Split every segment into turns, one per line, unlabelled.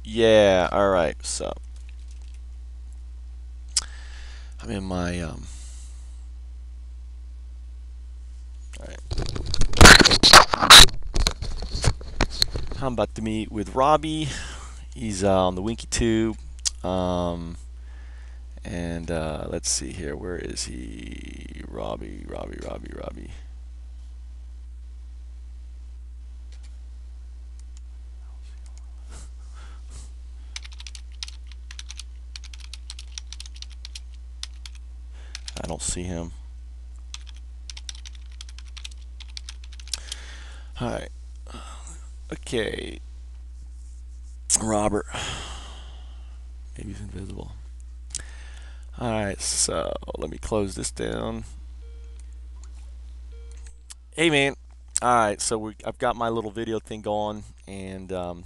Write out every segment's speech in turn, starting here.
Yeah, all right. So I'm in my all right. I'm about to meet with Robbie. He's on the Winky Tube. Um, and let's see here. Where is he? Robbie. I don't see him. All right. Okay. Robert. Maybe he's invisible. All right. So let me close this down. Hey, man. All right. So I've got my little video thing going, and where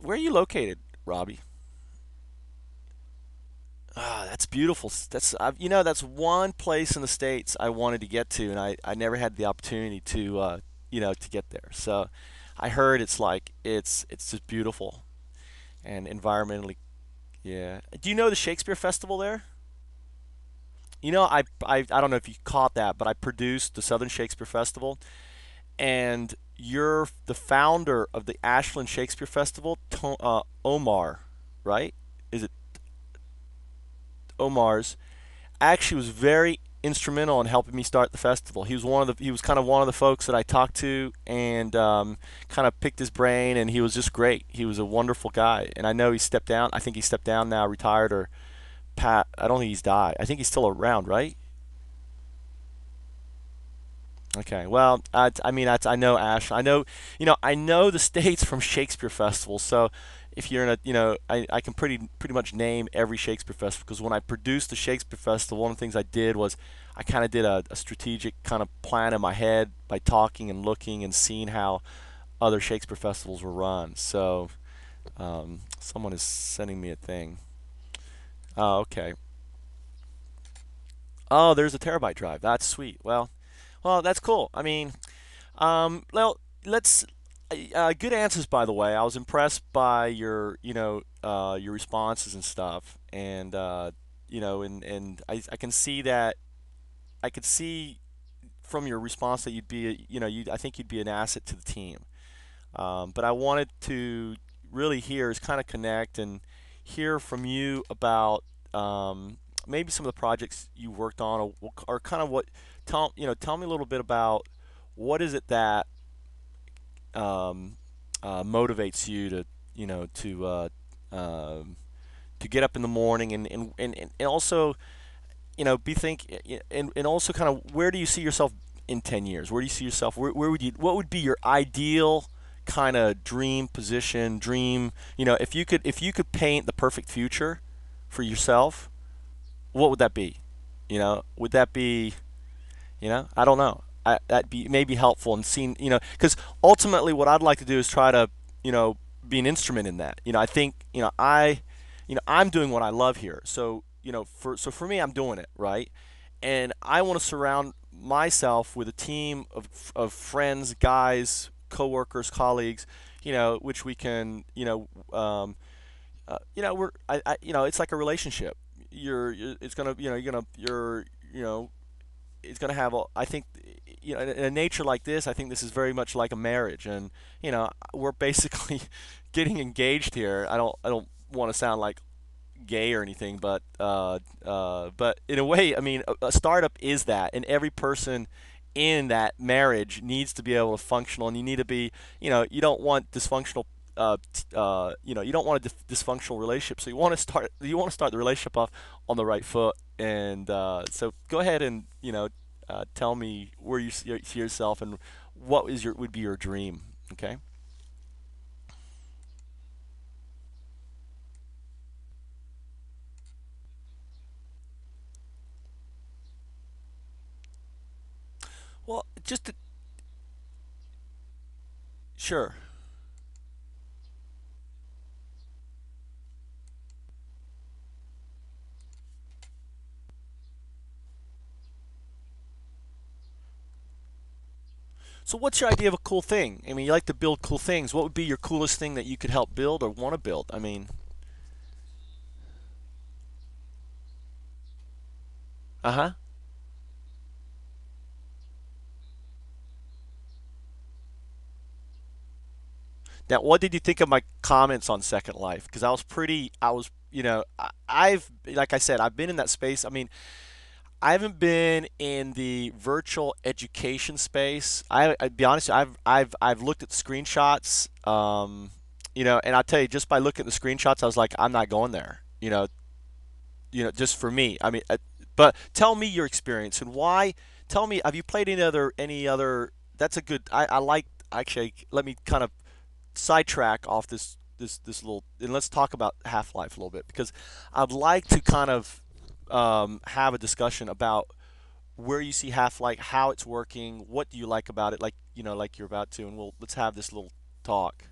are you located, Robbie? Ah, that's beautiful. That's one place in the States I wanted to get to, and I never had the opportunity to get there. So I heard it's just beautiful and environmentally, yeah. Do you know the Shakespeare Festival there? I don't know if you caught that, but I produced the Southern Shakespeare Festival, and you're the founder of the Ashland Shakespeare Festival, Omar, right? Is it Omar's? Actually was very instrumental in helping me start the festival. He was kind of one of the folks that I talked to and kind of picked his brain, and he was just great. He was a wonderful guy, and I know he stepped down. I think he stepped down now, retired, or Pat. I don't think he's died. I think he's still around, right? Okay. Well, I know Ash. I know the states from Shakespeare festivals. So if you're in I can pretty much name every Shakespeare festival because when I produced the Shakespeare festival, one of the things I did was I kind of did a strategic kind of plan in my head by talking and looking and seeing how other Shakespeare festivals were run. So someone is sending me a thing. Oh, okay. Oh, there's a terabyte drive. That's sweet. Well, that's cool. I mean, well, let's. Good answers, by the way. I was impressed by your responses and stuff, and I can see that. I could see from your response that you'd be, I think you'd be an asset to the team. But I wanted to really hear is kind of connect and hear from you about maybe some of the projects you worked on, or kind of tell me a little bit about what is it that um, motivates you to you know um, to get up in the morning and also be think and also kind of where do you see yourself in 10 years? Where do you see yourself? Where would you what would be your ideal kind of dream position, dream, if you could paint the perfect future for yourself, what would that be? Would that be, I don't know. That be maybe helpful in seeing, because ultimately what I'd like to do is try to, you know, be an instrument in that. I think, I'm doing what I love here. So, for me, I'm doing it right, and I want to surround myself with a team of friends, guys, coworkers, colleagues, which we can, we're, it's like a relationship. It's gonna, you know, it's going to have I think in a nature like this, I think this is very much like a marriage, and we're basically getting engaged here. I don't want to sound like gay or anything, but in a way, I mean, a startup is that, and every person in that marriage needs to be able to functional, and you need to be, you don't want dysfunctional. You don't want a dysfunctional relationship, so you want to start the relationship off on the right foot, and so go ahead and tell me where you see yourself and what is your would be your dream. Okay. Well, sure. So what's your idea of a cool thing? I mean, you like to build cool things. What would be your coolest thing that you could help build or want to build? I mean, uh-huh. Now, what did you think of my comments on Second Life? Because I was, I've, like I said, I've been in that space. I mean, I haven't been in the virtual education space. I'd be honest, I've looked at the screenshots, and I'll tell you, just by looking at the screenshots, I was like, I'm not going there. Just for me. I mean, but tell me your experience and why. Tell me, have you played any other? That's a good. I like actually. Let me kind of sidetrack off this little, and let's talk about Half Life a little bit because I'd like to kind of have a discussion about where you see Half Life, how it's working, what do you like about it, like you're about to, and let's have this little talk.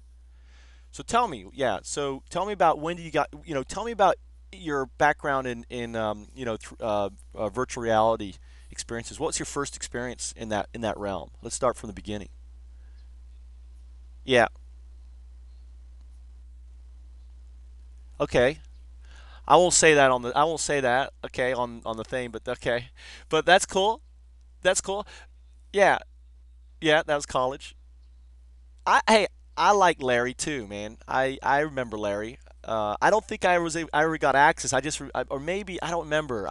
So tell me, yeah. So tell me about when did you got, tell me about your background in virtual reality experiences. What's your first experience in that realm? Let's start from the beginning. Yeah. Okay. I won't say that. Okay, on the thing, but okay. But that's cool. That's cool. Yeah. Yeah. That was college. Hey, I like Larry too, man. I remember Larry. I don't think I ever got access. Or maybe I don't remember.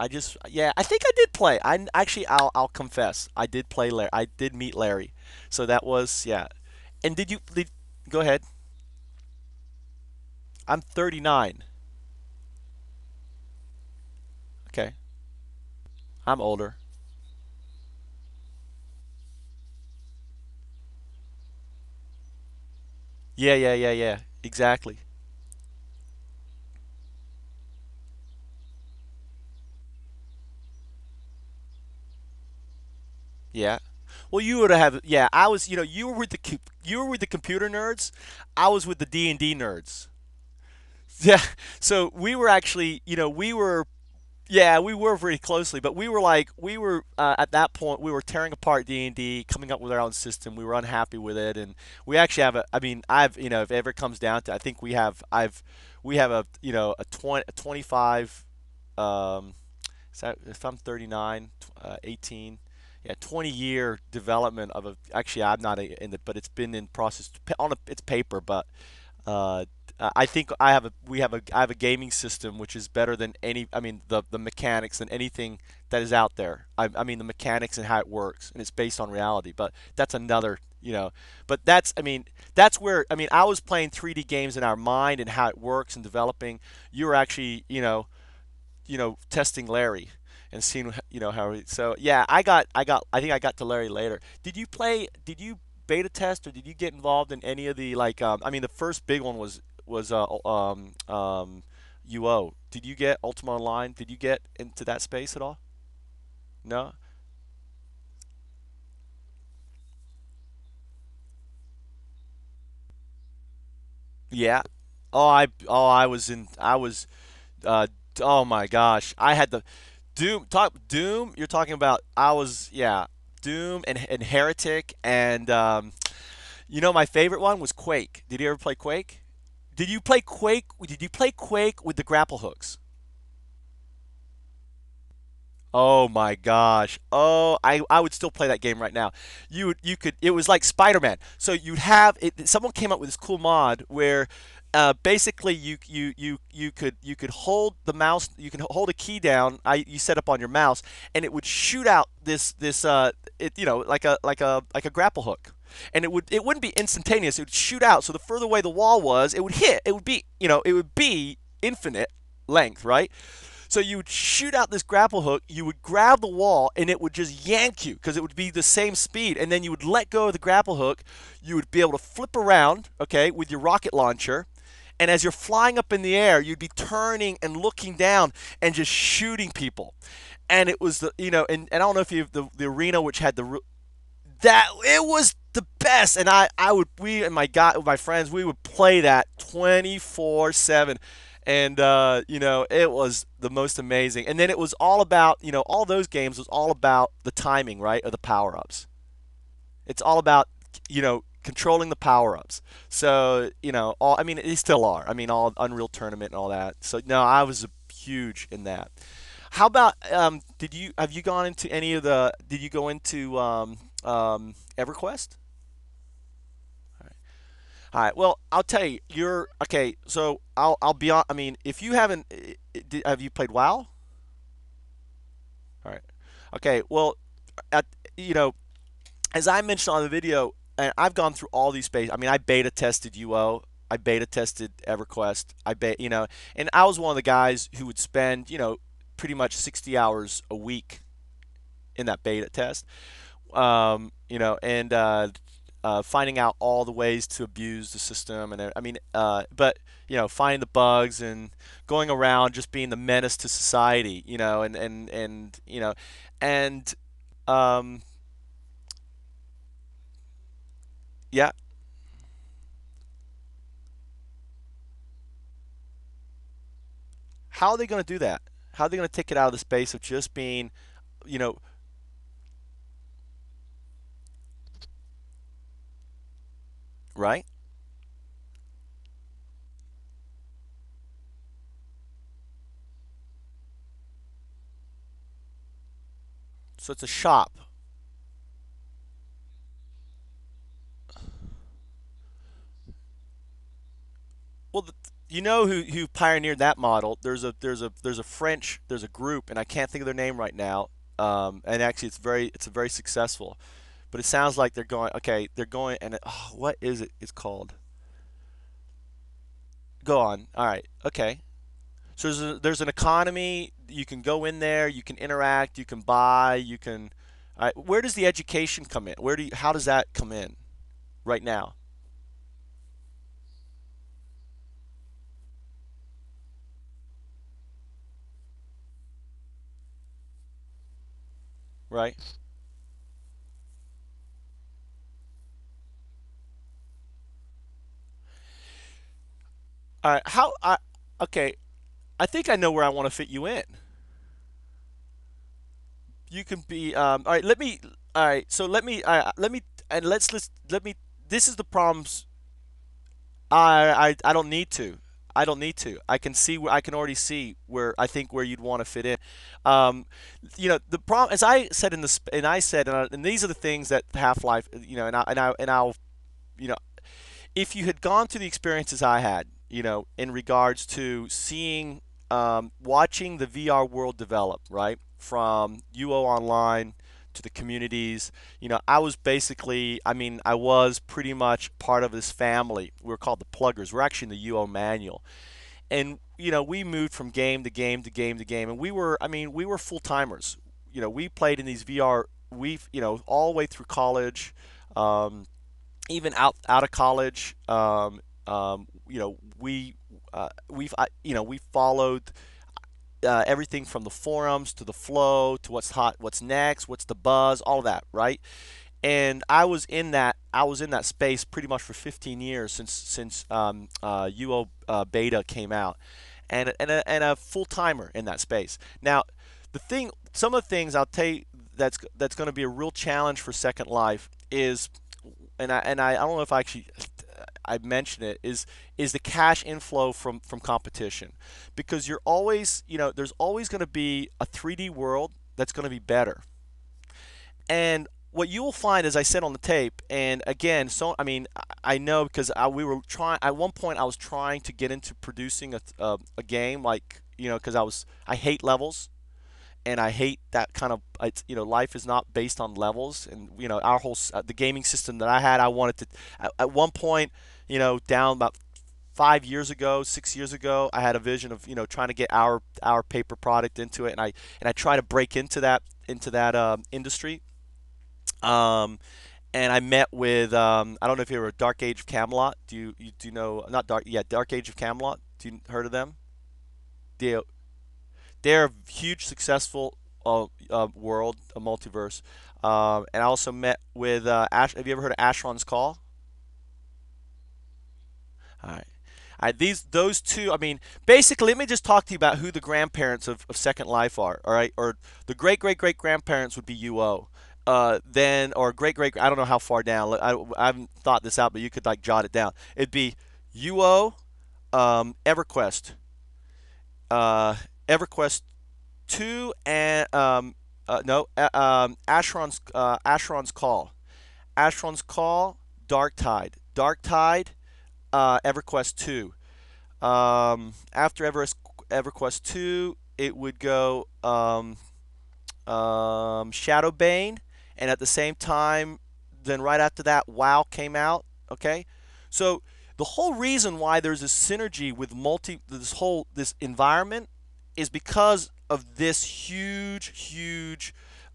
Yeah, I think I did play. I'll confess, I did play Larry. I did meet Larry, so that was yeah. And go ahead? I'm 39. Okay, I'm older. Yeah, yeah, yeah, yeah. Exactly. Yeah. Well, you would have. Yeah, I was. You were with you were with the computer nerds. I was with the D&D nerds. Yeah. So we were actually, we were. Yeah, we were very closely, but we were at that point we were tearing apart D&D, coming up with our own system. We were unhappy with it, and we actually have a. I mean, if it ever comes down to, I think we have a 25. Um, so if I'm 39, 18, yeah, 20-year development of a. Actually, I'm not in the, but it's been in process it's paper, but uh, I think I have a gaming system which is better than any. I mean, the mechanics than anything that is out there. I mean, the mechanics and how it works, and it's based on reality. But that's another. But that's where I was playing 3D games in our mind and how it works and developing. You were actually, testing Larry and seeing how so yeah, I think I got to Larry later. Did you beta test or did you get involved in any of the the first big one was UO. Did you get Ultima Online? Did you get into that space at all? No? Yeah. I was in I was uh oh my gosh. I had the Doom, you're talking about. I was yeah, Doom and Heretic and my favorite one was Quake. Did you ever play Quake? Did you play Quake with the grapple hooks? Oh my gosh. Oh, I would still play that game right now. You could it was like Spider-Man. So you'd have it someone came up with this cool mod where basically you could hold the mouse, you can hold a key down, you set up on your mouse, and it would shoot out this it like a grapple hook. And it wouldn't be instantaneous. It would shoot out. So the further away the wall was, it would hit. It would be infinite length, right? So you would shoot out this grapple hook, you would grab the wall, and it would just yank you because it would be the same speed. And then you would let go of the grapple hook. You would be able to flip around, okay, with your rocket launcher. And as you're flying up in the air, you'd be turning and looking down and just shooting people. And it was and I don't know if you the arena which had that it was the best. And we and my friends, we would play that 24/7. And it was the most amazing. And then it was all about all those games was all about the timing, right, of the power ups. It's all about controlling the power ups. So all I mean they still are. I mean all Unreal Tournament and all that. So no, I was huge in that. How about did you have you gone into any of the? Did you go into EverQuest? All right. Well, I'll tell you. You're okay. So I'll be on. I mean, if you haven't, have you played WoW? All right. Okay. Well, at you know, as I mentioned on the video, and I've gone through all these spaces. I mean, I beta tested UO. I beta tested EverQuest. And I was one of the guys who would spend pretty much 60 hours a week in that beta test. And finding out all the ways to abuse the system, and but finding the bugs and going around just being the menace to society, and um, yeah, how are they going to do that? How are they going to take it out of the space of just being, you know, right? So it's a shop. Well, who pioneered that model? There's a group, and I can't think of their name right now. And actually, it's a very successful. But it sounds like they're going. Okay, they're going, and what is it? It's called. Go on. All right. Okay. So there's an economy. You can go in there. You can interact. You can buy. You can. All right. Where does the education come in? How does that come in right now? Right. All right. Okay. I think I know where I want to fit you in. You can be all right, all right, so let me and let me this is the problems. I don't need to. I don't need to. I can already see where I think where you'd want to fit in. Um, the problem, as I said in the and I said, and these are the things that Half-Life, I'll, you know, if you had gone through the experiences I had, in regards to watching the VR world develop, right, from UO Online to the communities, I was basically, I was pretty much part of this family. We're called the Pluggers. We're actually in the UO manual, and we moved from game to game to game to game, and we were full timers. We played in these VR. All the way through college. Even out of college, we followed everything from the forums to the flow to what's hot, what's next, what's the buzz, all of that, right? And I was in that space pretty much for 15 years since UO beta came out, and a full timer in that space. Now, some of the things I'll tell you that's going to be a real challenge for Second Life is, I don't know if I mentioned it, is the cash inflow from competition, because you're always there's always going to be a 3D world that's going to be better. And what you will find, as I said on the tape, and again, so I know because we were trying at one point. I was trying to get into producing a game, like because I hate levels, and I hate that kind of life is not based on levels. And our the gaming system that I had, I wanted to at one point, down about 5 years ago, 6 years ago, I had a vision of trying to get our paper product into it, and I try to break into that industry. um, and I met with I don't know if you ever Dark Age of Camelot. Do you know, not Dark, yeah, Dark Age of Camelot? Do you heard of them? They they're a huge successful world, a multiverse. And I also met with Ash. Have you ever heard of Ashron's Call? All right. Those two, basically, let me just talk to you about who the grandparents of Second Life are, all right? Or the great great great grandparents would be UO. then or great great, I don't know how far down. I haven't thought this out, but you could like jot it down. It'd be UO, EverQuest, uh, EverQuest 2, and no, Asheron's Call, Asheron's Call, Dark Tide, EverQuest 2. After EverQuest 2, it would go Shadowbane, and at the same time, then right after that, WoW came out. Okay, so the whole reason why there's this synergy with this environment is because of this huge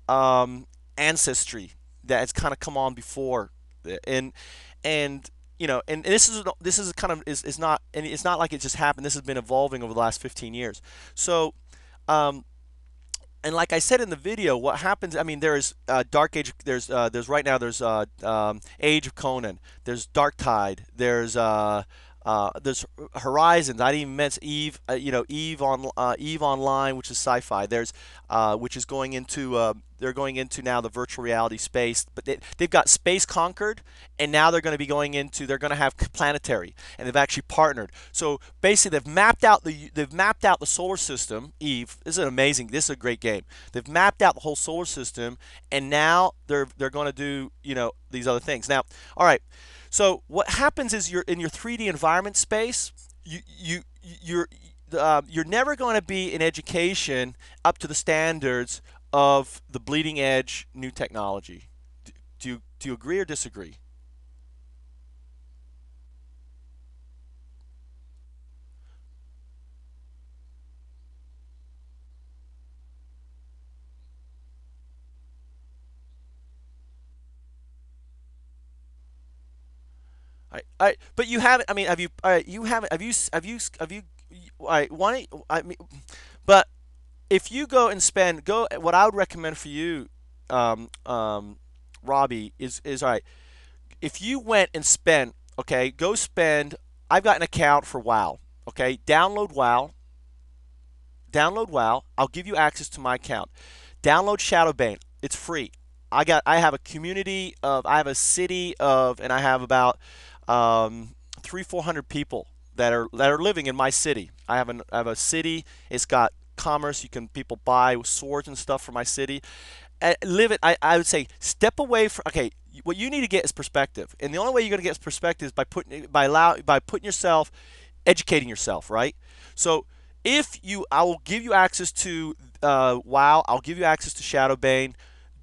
um, ancestry that has kind of come on before, and and and this is kind of is not, and it's not like it just happened. This has been evolving over the last 15 years. So. Um, and like I said in the video, what happens? I mean, there's Dark Age. There's right now. There's Age of Conan. There's Dark Tide. There's Horizons. I didn't even mention Eve. Eve Online, which is sci-fi. There's which is going into. They're going into now the virtual reality space, but they've got Space Conquered, and now they're going to be going into. They're going to have Planetary, and they've actually partnered. So basically, they've mapped out the solar system. Eve, this is amazing. This is a great game. They've mapped out the whole solar system, and now they're going to do these other things. Now, all right. So what happens is you're in your 3D environment space. You're you're never going to be in education up to the standards of the bleeding edge new technology. Do you agree or disagree? But you haven't. I mean, have you? You haven't. Have you? All right, why? I mean, but if you go and go, what I would recommend for you, um, um, Robbie, is all right. If you went and spent, okay, go spend. I've got an account for WoW. Okay, download WoW. I'll give you access to my account. Download Shadowbane. It's free. I have a community of, I have a city of, and I have about 300-400 people that are living in my city. I have a city. It's got commerce. People buy swords and stuff for my city. Live it. I would say step away from. Okay, what you need to get is perspective, and the only way you're going to get perspective is by putting yourself, educating yourself, right? So I will give you access to WoW. I'll give you access to Shadowbane.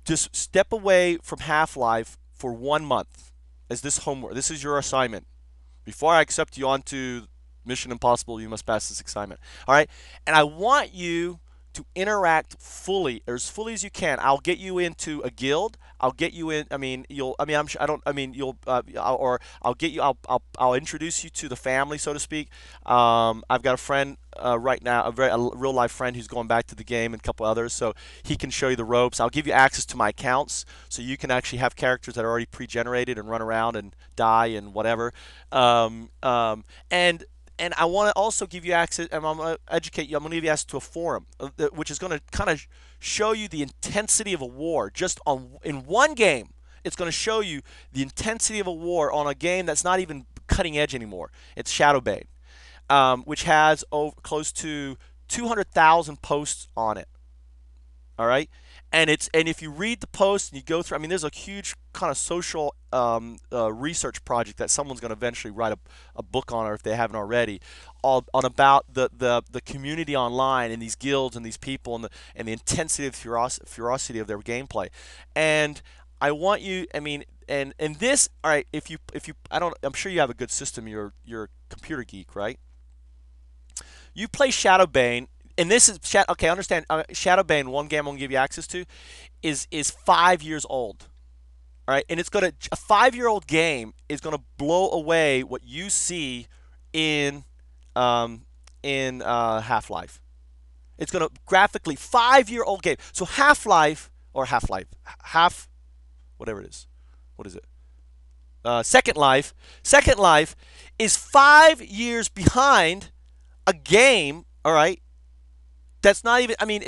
Just step away from Half Life for 1 month as this homework. This is your assignment. Before I accept you onto Mission Impossible, you must pass this assignment. All right, and I want you to interact fully, or as fully as you can. I'll get you into a guild. I'll get you in. I mean, you'll. I mean, I'm sure. I don't. I mean, you'll. Or I'll get you. I'll introduce you to the family, so to speak. I've got a friend right now, a real life friend who's going back to the game, and a couple others, so he can show you the ropes. I'll give you access to my accounts, so you can actually have characters that are already pre-generated and run around and die and whatever. Um, um, and and I want to also give you access, and I'm going to educate you. I'm going to give you access to a forum, which is going to kind of show you the intensity of a war just on in one game. It's going to show you the intensity of a war on a game that's not even cutting edge anymore. It's Shadowbane, which has close to 200,000 posts on it. All right, and if you read the post and you go through, I mean, there's a huge kind of social research project that someone's going to eventually write a book on, or if they haven't already, all on about the community online and these guilds and these people and the intensity of ferocity of their gameplay. And I want you, I mean, and this, all right, if you I don't, I'm sure you have a good system. You're a computer geek, right? You play Shadowbane, and this is okay. Understand? Shadowbane, one game I'm gonna give you access to, is 5 years old. All right, and it's gonna a 5 year old game is gonna blow away what you see in um, Half Life. It's gonna graphically 5 year old game. So Half Life, half whatever it is. What is it? Second Life. Second Life is 5 years behind a game. All right, That's not even. I mean,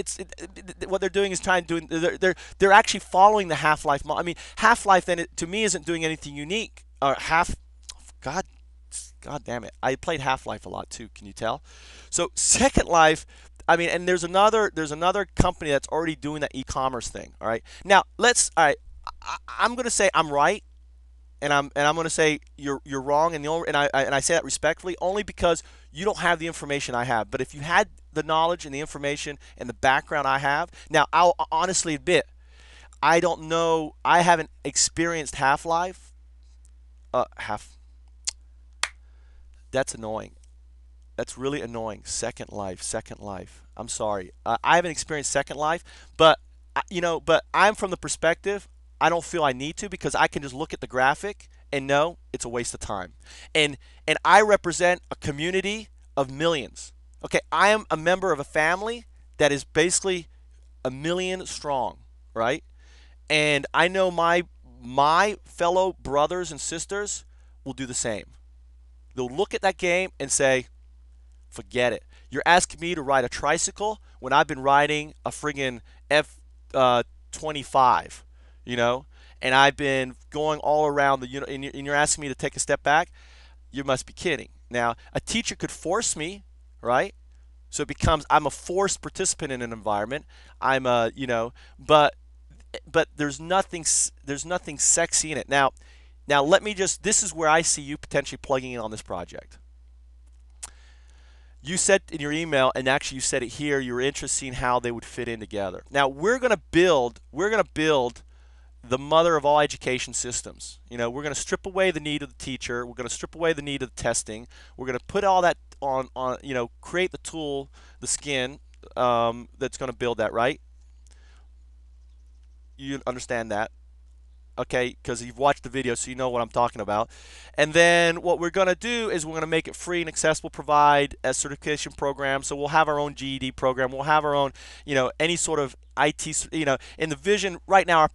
what they're doing is trying to do. They're actually following the Half-Life model. I mean, Half-Life then to me isn't doing anything unique. God, God damn it! I played Half-Life a lot too. Can you tell? So Second Life. I mean, and there's another company that's already doing that e-commerce thing. All right. Now all right. I'm going to say I'm right, and I'm going to say you're wrong, and I say that respectfully only because you don't have the information I have. But if you had the knowledge and the information and the background I have, now I'll honestly admit I don't know. I haven't experienced Half-Life. Half. That's annoying. That's really annoying. Second Life, Second Life. I'm sorry. I haven't experienced Second Life, but but I'm from the perspective I don't feel I need to because I can just look at the graphic and know it's a waste of time. And I represent a community of millions. Okay, I am a member of a family that is basically a million strong, right? And I know my fellow brothers and sisters will do the same. They'll look at that game and say, forget it. You're asking me to ride a tricycle when I've been riding a friggin' F 25, you know, and I've been going all around and you're asking me to take a step back. You must be kidding. Now, a teacher could force me, right? So it becomes I'm a forced participant in an environment. I'm a, but there's nothing sexy in it. Now let me just this is where I see you potentially plugging in on this project. You said in your email, and actually you said it here, you were interested in how they would fit in together. Now we're going to build the mother of all education systems. We're going to strip away the need of the teacher. We're going to strip away the need of the testing. We're going to put all that on create the tool, the skin that's going to build that, right? You understand that? Okay, because you've watched the video, so you know what I'm talking about. And then what we're going to do is we're going to make it free and accessible, provide a certification program. So we'll have our own GED program. We'll have our own, any sort of IT, in the vision right now, our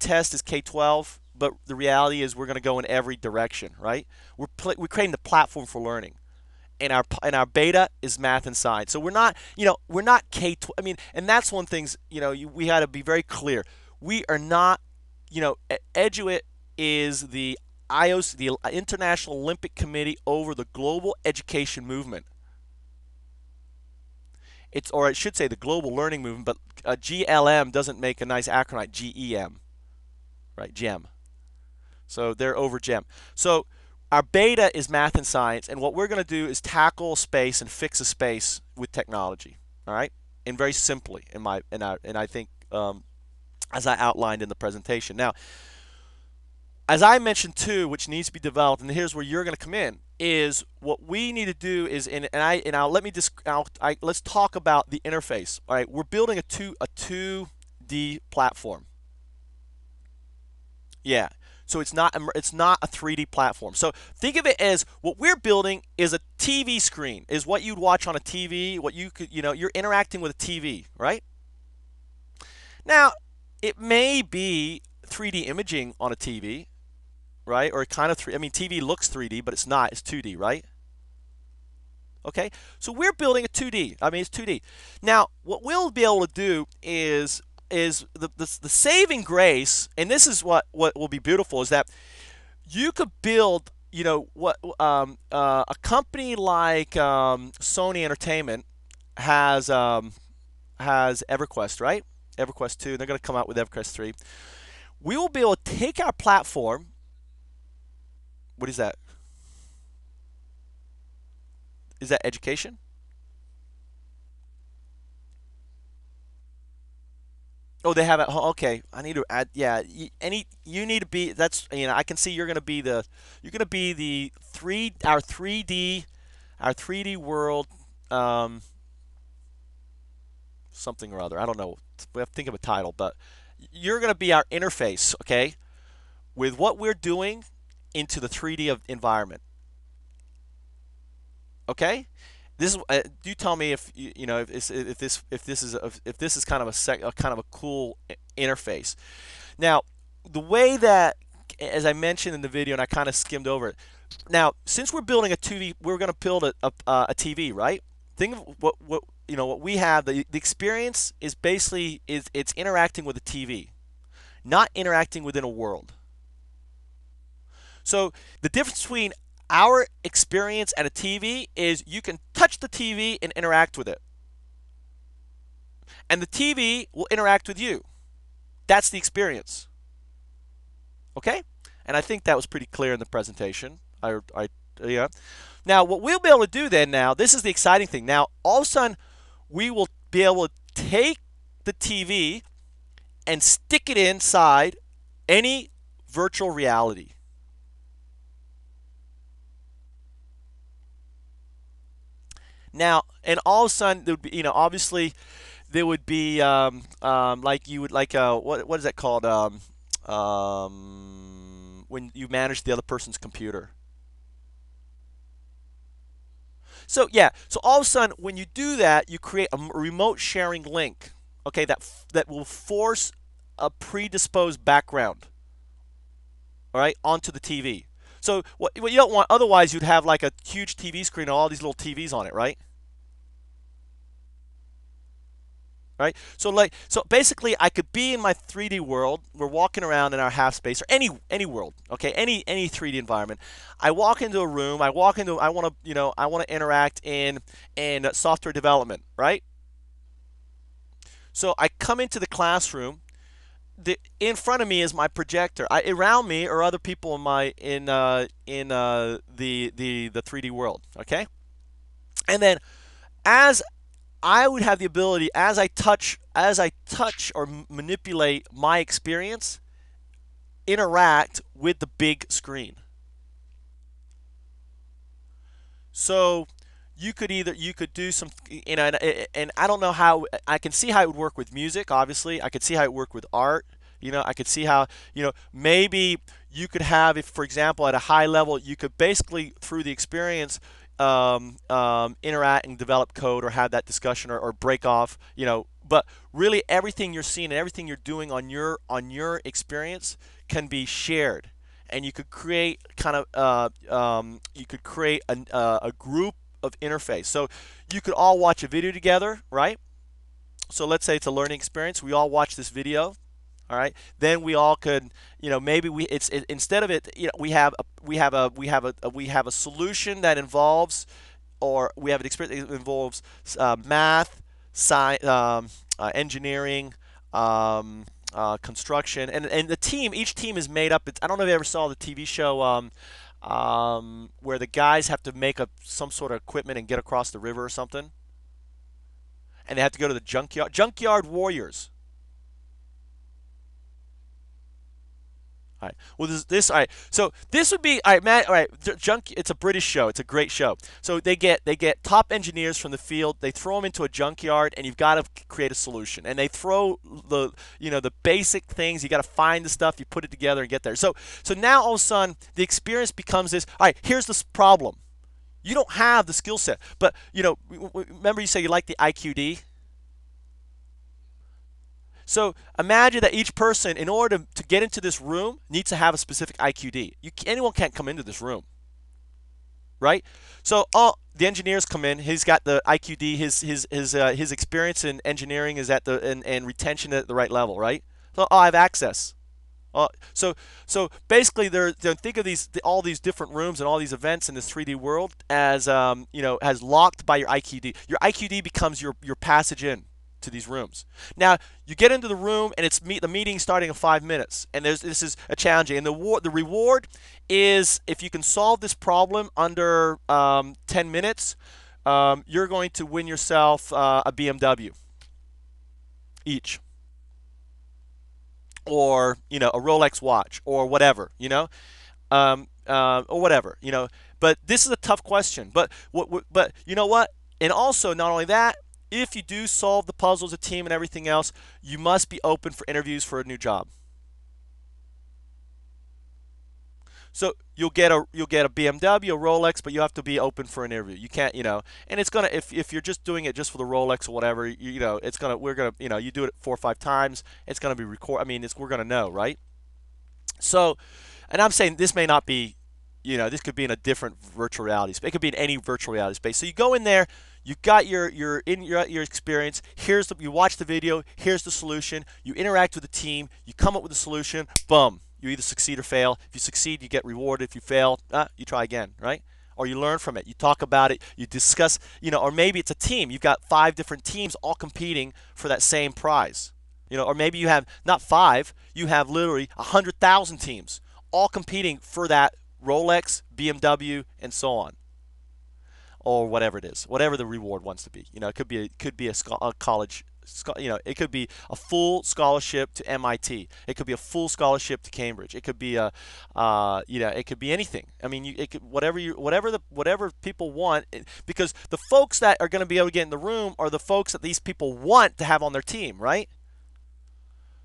test is K12, but the reality is we're going to go in every direction, right? We're creating the platform for learning. And our beta is math and science. So we're not K12. I mean, and that's one thing. We had to be very clear. We are not. Eduit is the IOC, the International Olympic Committee over the global education movement. Or I should say the global learning movement, but GLM doesn't make a nice acronym like GEM, right? GEM. So they're over GEM. So our beta is math and science, and what we're going to do is tackle space and fix a space with technology. All right, and very simply, and I think as I outlined in the presentation. Now, as I mentioned too, which needs to be developed, and here's where you're going to come in, is what we need to do is, let's talk about the interface. All right, we're building a 2D platform. Yeah. So it's not a 3D platform. So think of it as what we're building is a TV screen, is what you'd watch on a TV, what you could, you're interacting with a TV, right? Now, it may be 3D imaging on a TV, right? Or kind of TV looks 3D, but it's not. It's 2D, right? Okay, so we're building a 2D. It's 2D. Now, what we'll be able to do is the saving grace, and this is what will be beautiful, is that you could build, a company like Sony Entertainment has EverQuest, right? EverQuest 2, they're going to come out with EverQuest 3. We will be able to take our platform. What is that? Is that education? Oh, they have it. Oh, okay, I need to add. Yeah, you need to be. That's I can see you're going to be the our 3D world something or other. I don't know. We have to think of a title, but you're going to be our interface, okay, with what we're doing into the 3D environment. Okay, this is. Do tell me if if this is kind of a cool interface. Now, the way that, as I mentioned in the video, and I kind of skimmed over it. Now, since we're building a TV, we're going to build a TV, right? Think of what what we have. The experience is basically it's interacting with a TV, not interacting within a world. So the difference between our experience and a TV is you can touch the TV and interact with it, and the TV will interact with you. That's the experience. Okay? And I think that was pretty clear in the presentation. Yeah. Now, what we'll be able to do then now, this is the exciting thing. Now, all of a sudden, we will be able to take the TV and stick it inside any virtual reality. Now, and all of a sudden, there would be, obviously, there would be like you would like what is that called when you manage the other person's computer. So yeah, so all of a sudden when you do that, you create a remote sharing link, okay, that will force a predisposed background, all right, onto the TV. So what you don't want, otherwise you'd have like a huge TV screen and all these little TVs on it, right? Right? So basically I could be in my 3D world. We're walking around in our half space or any world, okay? Any 3D environment. I walk into a room, I want to, I want to interact in software development, right? So I come into the classroom. In front of me is my projector. Around me are other people in the 3D world, okay? And then as I would have the ability as I touch or manipulate my experience, interact with the big screen. So you could do some, and I don't know how. I can see how it would work with music. Obviously, I could see how it would work with art. I could see how, maybe you could have, if for example at a high level, you could basically through the experience interact and develop code or have that discussion or break off, but really everything you're seeing and everything you're doing on your experience can be shared, and you could create kind of you could create a group of interface. So you could all watch a video together, right? So let's say it's a learning experience. We all watch this video. All right. Then we all could, maybe instead of it, we have a solution that involves, or we have an experience that involves math, science, engineering, construction, and each team is made up. I don't know if you ever saw the TV show where the guys have to make some sort of equipment and get across the river or something, and they have to go to the junkyard warriors. All right. Well, this. All right. So this would be. All right, Matt. All right. Junk. It's a British show. It's a great show. So they get top engineers from the field. They throw them into a junkyard, and you've got to create a solution. And they throw the basic things. You got to find the stuff. You put it together and get there. So now all of a sudden the experience becomes this. All right. Here's this problem. You don't have the skill set, but remember you say you like the IQD. So imagine that each person, in order to get into this room, needs to have a specific IQD. Anyone can't come into this room, right? So the engineers come in. He's got the IQD. His experience in engineering is at and retention at the right level, right? So I have access. So basically, think of all these different rooms and all these events in this 3D world as as locked by your IQD. Your IQD becomes your passage in to these rooms. Now you get into the room and the meeting starting in 5 minutes, and this is a challenging. And the reward is if you can solve this problem under 10 minutes, you're going to win yourself a BMW each, or a Rolex watch, or whatever, or whatever, But this is a tough question. But you know what? And also, not only that, if you do solve the puzzle as a team and everything else, you must be open for interviews for a new job. So you'll get a BMW, a Rolex, but you have to be open for an interview. You can't, and it's gonna if you're just doing it just for the Rolex or whatever, it's gonna we're gonna you do it 4 or 5 times, it's gonna be record. I mean, we're gonna know, right? So, and I'm saying this may not be, this could be in a different virtual reality space. It could be in any virtual reality space. So you go in there, You got your experience. You watch the video. Here's the solution. You interact with the team. You come up with a solution. Boom. You either succeed or fail. If you succeed, you get rewarded. If you fail, you try again, right? Or you learn from it. You talk about it. You discuss, or maybe it's a team. You've got five different teams all competing for that same prize. Or maybe you have not five. You have literally 100,000 teams all competing for that Rolex, BMW, and so on, or whatever it is, whatever the reward wants to be. It could be a college. It could be a full scholarship to MIT. It could be a full scholarship to Cambridge. It could be it could be anything. I mean, it could whatever people want, because the folks that are going to be able to get in the room are the folks that these people want to have on their team, right?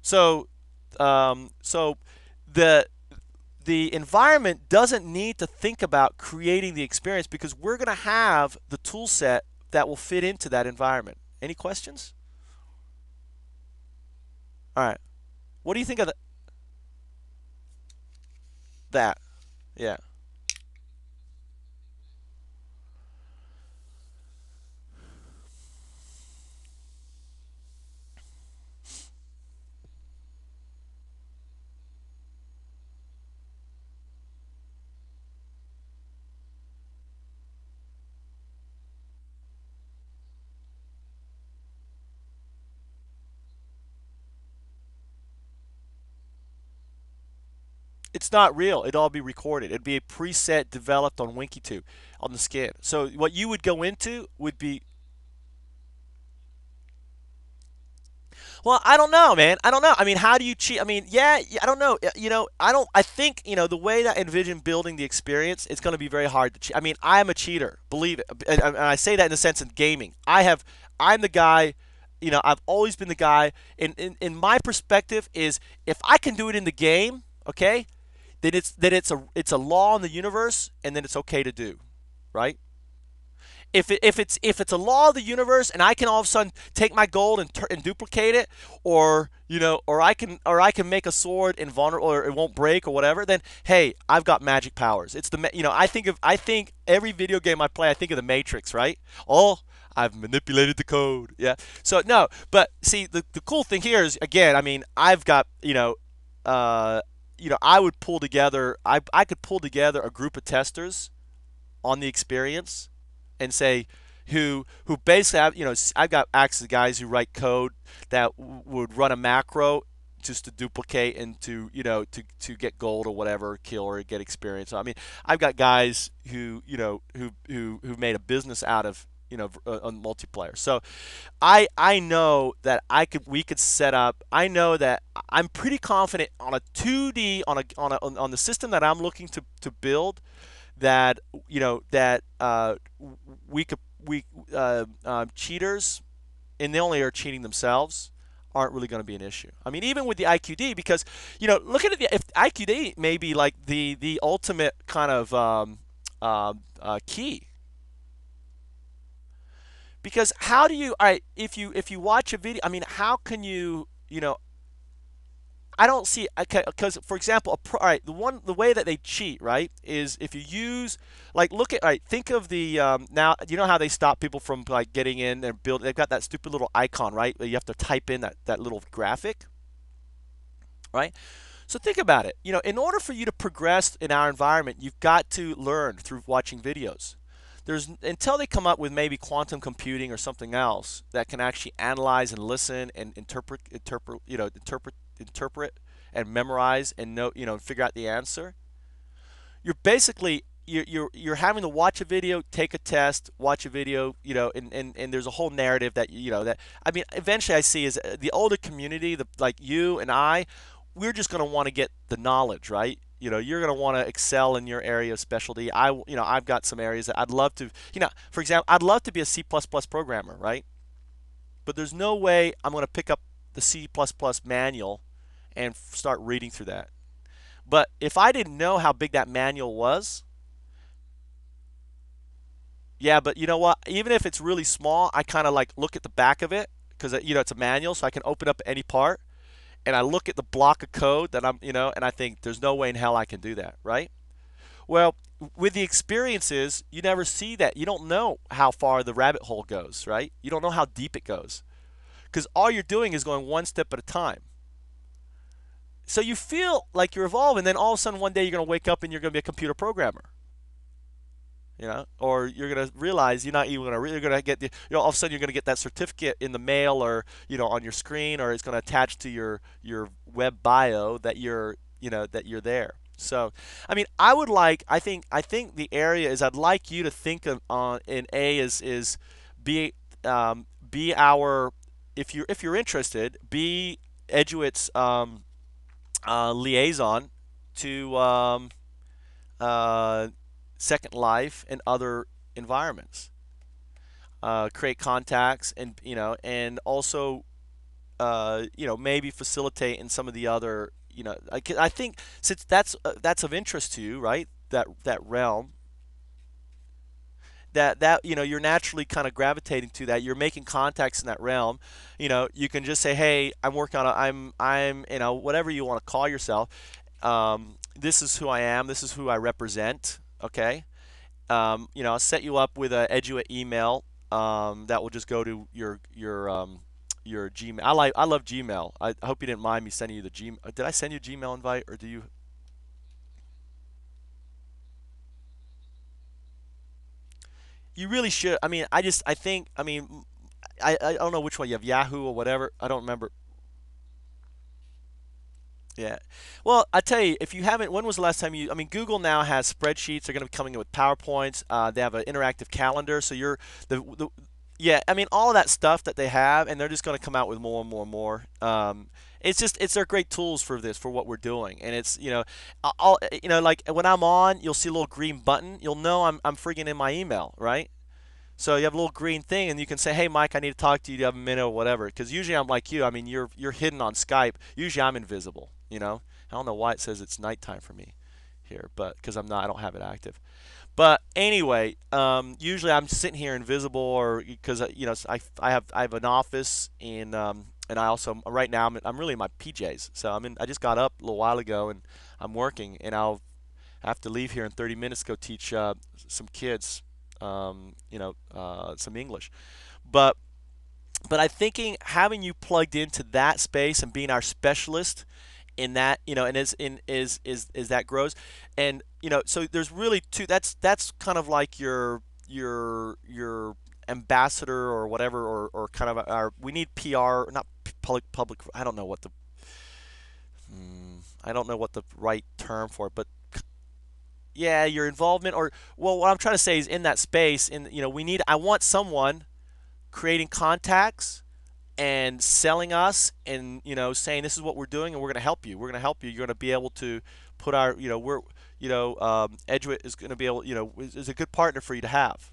So, so the the environment doesn't need to think about creating the experience, because we're going to have the tool set that will fit into that environment. Any questions? All right. What do you think of that? Yeah. It's not real. It'd all be recorded. It'd be a preset developed on WinkyTube on the skin. So what you would go into would be, well, I don't know, man. I don't know. I mean, how do you cheat? I mean, yeah, I don't know. I don't. I think the way that I envision building the experience, it's going to be very hard to cheat. I mean, I am a cheater, believe it, and I say that in the sense of gaming. I'm the guy. I've always been the guy. In my perspective is, if I can do it in the game, okay, then it's a law in the universe, and then it's okay to do, right? If it's a law of the universe, and I can all of a sudden take my gold and duplicate it, or I can make a sword invulnerable, or it won't break, or whatever, then hey, I've got magic powers. It's I think every video game I play, I think of the Matrix, right? Oh, I've manipulated the code. Yeah. So no, but see, the cool thing here is, again, I mean, I've got, I would pull together I could pull together a group of testers on the experience, and say, who basically have, I've got access to guys who write code that would run a macro just to duplicate and to get gold or whatever, kill or get experience. I mean, I've got guys who made a business out of, on multiplayer. So I know that we could set up. I know that I'm pretty confident on a 2D, on the system that I'm looking to build, that we could we cheaters, and they only are cheating themselves, aren't really going to be an issue. I mean, even with the IQD, because look at it, if IQD may be like the ultimate kind of key, because how do you, all right, if you watch a video, I mean, how can I don't see, okay, because for example, all right, the way that they cheat, right, is if you use, like, look at, all right, think of the now, you know how they stop people from like getting in and build. They've got that stupid little icon, right? Where you have to type in that little graphic, right? So think about it. In order for you to progress in our environment, you've got to learn through watching videos. There's Until they come up with maybe quantum computing or something else that can actually analyze and listen and interpret and memorize and know, figure out the answer. You're basically you're having to watch a video, take a test, watch a video, and there's a whole narrative that that, I mean, eventually I see is, the older community, like you and I, we're just going to want to get the knowledge, right? You're going to want to excel in your area of specialty. I've got some areas that I'd love to, for example, I'd love to be a C++ programmer, right? But there's no way I'm going to pick up the C++ manual and start reading through that. But if I didn't know how big that manual was, yeah, but you know what? Even if it's really small, I kind of like look at the back of it, because it's a manual, so I can open up any part, and I look at the block of code that and I think there's no way in hell I can do that, right? Well, with the experiences, you never see that. You don't know how far the rabbit hole goes, right? You don't know how deep it goes because all you're doing is going one step at a time. So you feel like you're evolving, and then all of a sudden one day you're going to wake up and you're going to be a computer programmer, or you're going to realize you're not even going to. You're going to get all of a sudden you're going to get that certificate in the mail, or on your screen, or it's going to attach to your web bio that you're there. So, I mean, I think the area is I'd like you to think of on in A is be be our if you're interested, be Eduit's liaison to uh, Second Life and other environments. Create contacts, and also maybe facilitate in some of the other. I think since that's of interest to you, right? That realm, that you're naturally kind of gravitating to that. You're making contacts in that realm. You can just say, hey, I'm working on I'm whatever you want to call yourself. This is who I am. This is who I represent. Okay. I'll set you up with a Eduit email that will just go to your Gmail. I love Gmail. I hope you didn't mind me sending you the Gmail. Did I send you a Gmail invite, or do you? You really should. I mean, I think I mean I don't know which one you have, Yahoo or whatever. I don't remember. Yeah. Well, I tell you, if you haven't, when was the last time you? I mean, Google now has spreadsheets. They're going to be coming in with PowerPoints. They have an interactive calendar, so the yeah. I mean, all of that stuff that they have, and they're just going to come out with more and more and more. It's they're great tools for this for what we're doing, and it's all like when I'm on, you'll see a little green button. You'll know I'm friggin' in my email, right? So you have a little green thing, and you can say, "Hey, Mike, I need to talk to you. Do you have a minute or whatever?" Because usually I'm like you. I mean, you're hidden on Skype. Usually I'm invisible. I don't know why it says it's nighttime for me here, but because I don't have it active. But anyway, usually I'm sitting here invisible, or because I have an office and I also right now I'm really in my PJs. So I just got up a little while ago and I'm working, and I'll have to leave here in 30 minutes to go teach some kids some English. But I'm thinking having you plugged into that space and being our specialist in that, and is that grows, and so there's really two. That's kind of like your ambassador or whatever, or kind of our. We need PR, not public. I don't know what the right term for it, but yeah, your involvement, or well, what I'm trying to say is in that space, and we need. I want someone creating contacts and selling us, and saying this is what we're doing, and we're going to help you. We're going to help you. You're going to be able to put our we're Eduit is going to be able is a good partner for you to have,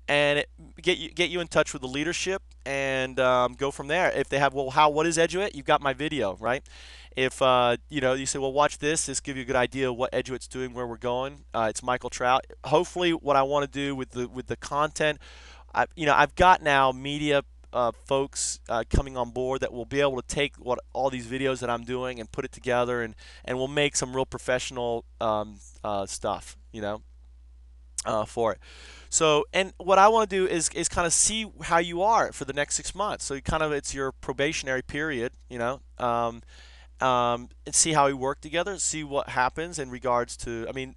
and get you in touch with the leadership, and go from there. If they have, well, what is Eduit? You've got my video, right? If you say, well, watch this give you a good idea of what Eduit's doing, where we're going. It's Michael Trout. Hopefully, what I want to do with the content, I've got now media folks coming on board that will be able to take what all these videos that I'm doing and put it together, and we'll make some real professional stuff, for it. So, and what I want to do is kind of see how you are for the next 6 months. So, it's your probationary period, and see how we work together, see what happens in regards to. I mean,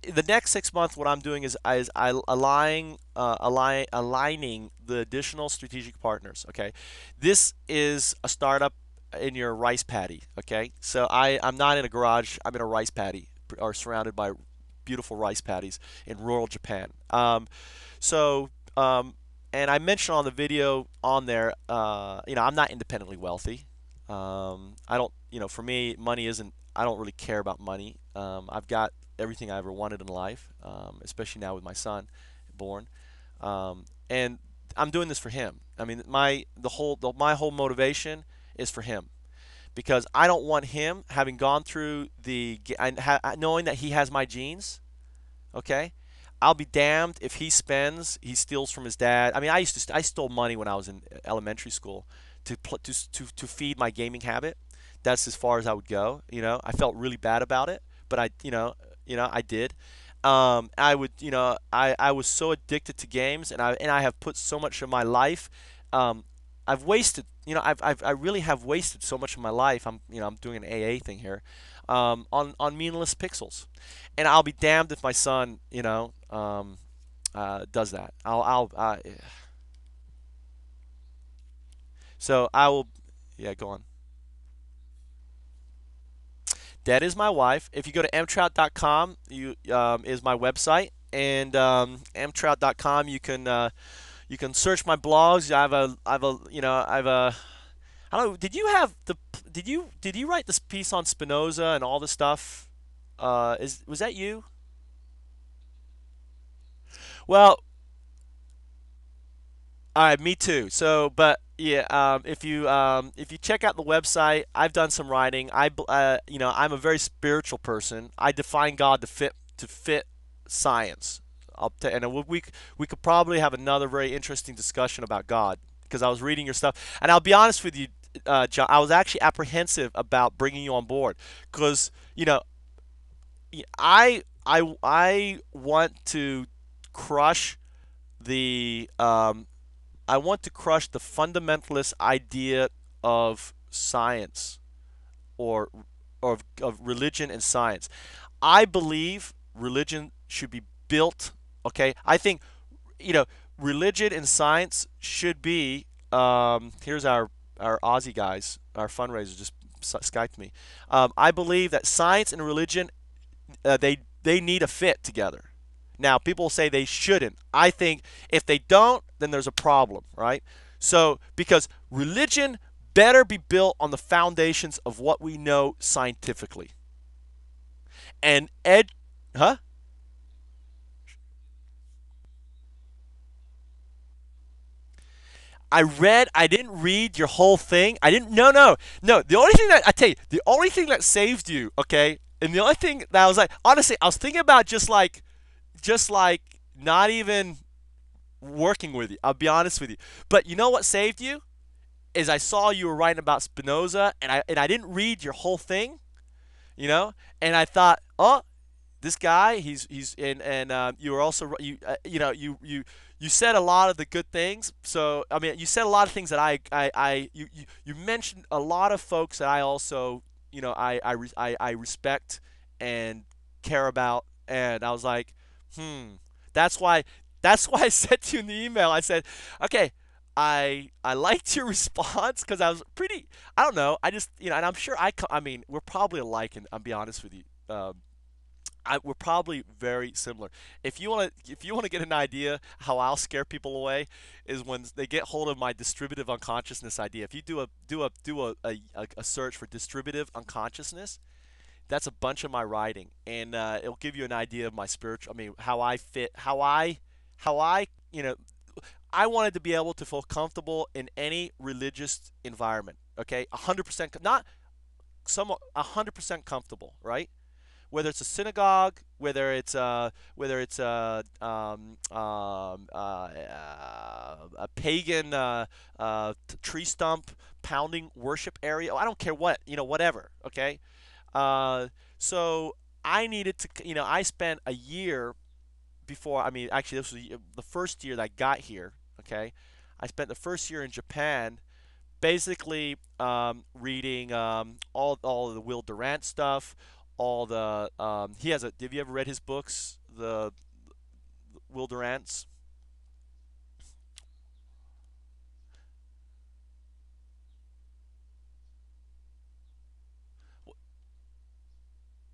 the next 6 months, what I'm doing is aligning the additional strategic partners. Okay, this is a startup in your rice paddy. Okay, so I'm not in a garage. I'm in a rice paddy, or surrounded by beautiful rice paddies in rural Japan. So. And I mentioned on the video on there, I'm not independently wealthy. I don't, for me, money isn't. I don't really care about money. I've got everything I ever wanted in life, especially now with my son born, and I'm doing this for him. I mean, my whole motivation is for him, because I don't want him having gone through knowing that he has my genes. Okay, I'll be damned if he steals from his dad. I mean, I stole money when I was in elementary school to feed my gaming habit. That's as far as I would go. I felt really bad about it, but I did. I would, I was so addicted to games, and I have put so much of my life. Um, I've wasted, I really have wasted so much of my life. I'm doing an AA thing here, on meaningless pixels, and I'll be damned if my son, does that. So I will, yeah, go on. That is my wife. If you go to mtrout.com, you is my website, and mtrout.com you can search my blogs. I have a I don't know. Did you write this piece on Spinoza and all this stuff? Is Was that you? Well, all right, me too. So, but yeah, if you check out the website, I've done some writing. I'm a very spiritual person. I define God to fit science. And we could probably have another very interesting discussion about God because I was reading your stuff, and I'll be honest with you, John. I was actually apprehensive about bringing you on board because I want to crush the I want to crush the fundamentalist idea of science, or of religion and science. I believe religion should be built. Okay, I think you know religion and science should be. Here's our Aussie guys, our fundraiser just skyped me. I believe that science and religion, they need a fit together. Now, people say they shouldn't. I think if they don't, then there's a problem, right? So, because religion better be built on the foundations of what we know scientifically. And huh? I didn't read your whole thing. I didn't, no, no, no. The only thing that, I tell you, the only thing that saved you, okay? And the only thing that I was like, honestly, I was thinking about just like not even working with you. I'll be honest with you. But you know what saved you? Is I saw you were writing about Spinoza, and I didn't read your whole thing, you know, and I thought, oh, this guy, he's and you were also you said a lot of the good things. So I mean, you said a lot of things that you mentioned a lot of folks that I also I respect and care about, and I was like, that's why I said to you in the email. I said, okay. I liked your response because I was pretty. I don't know. I just and I'm sure I mean, we're probably alike, and I'll be honest with you. We're probably very similar. If you want to get an idea how I'll scare people away, is when they get hold of my distributive unconsciousness idea. If you do a search for distributive unconsciousness, that's a bunch of my writing, and it'll give you an idea of my spiritual. I mean, how I fit, how I I wanted to be able to feel comfortable in any religious environment. Okay, 100%, not somewhat 100% comfortable, right? Whether it's a synagogue, whether it's a pagan tree stump pounding worship area. I don't care what, whatever. Okay, so I needed to, I spent a year before. I mean, actually, this was the first year that I got here. Okay, I spent the first year in Japan basically reading all of the Will Durant stuff, all the he has a. Have you ever read his books? The Will Durant's,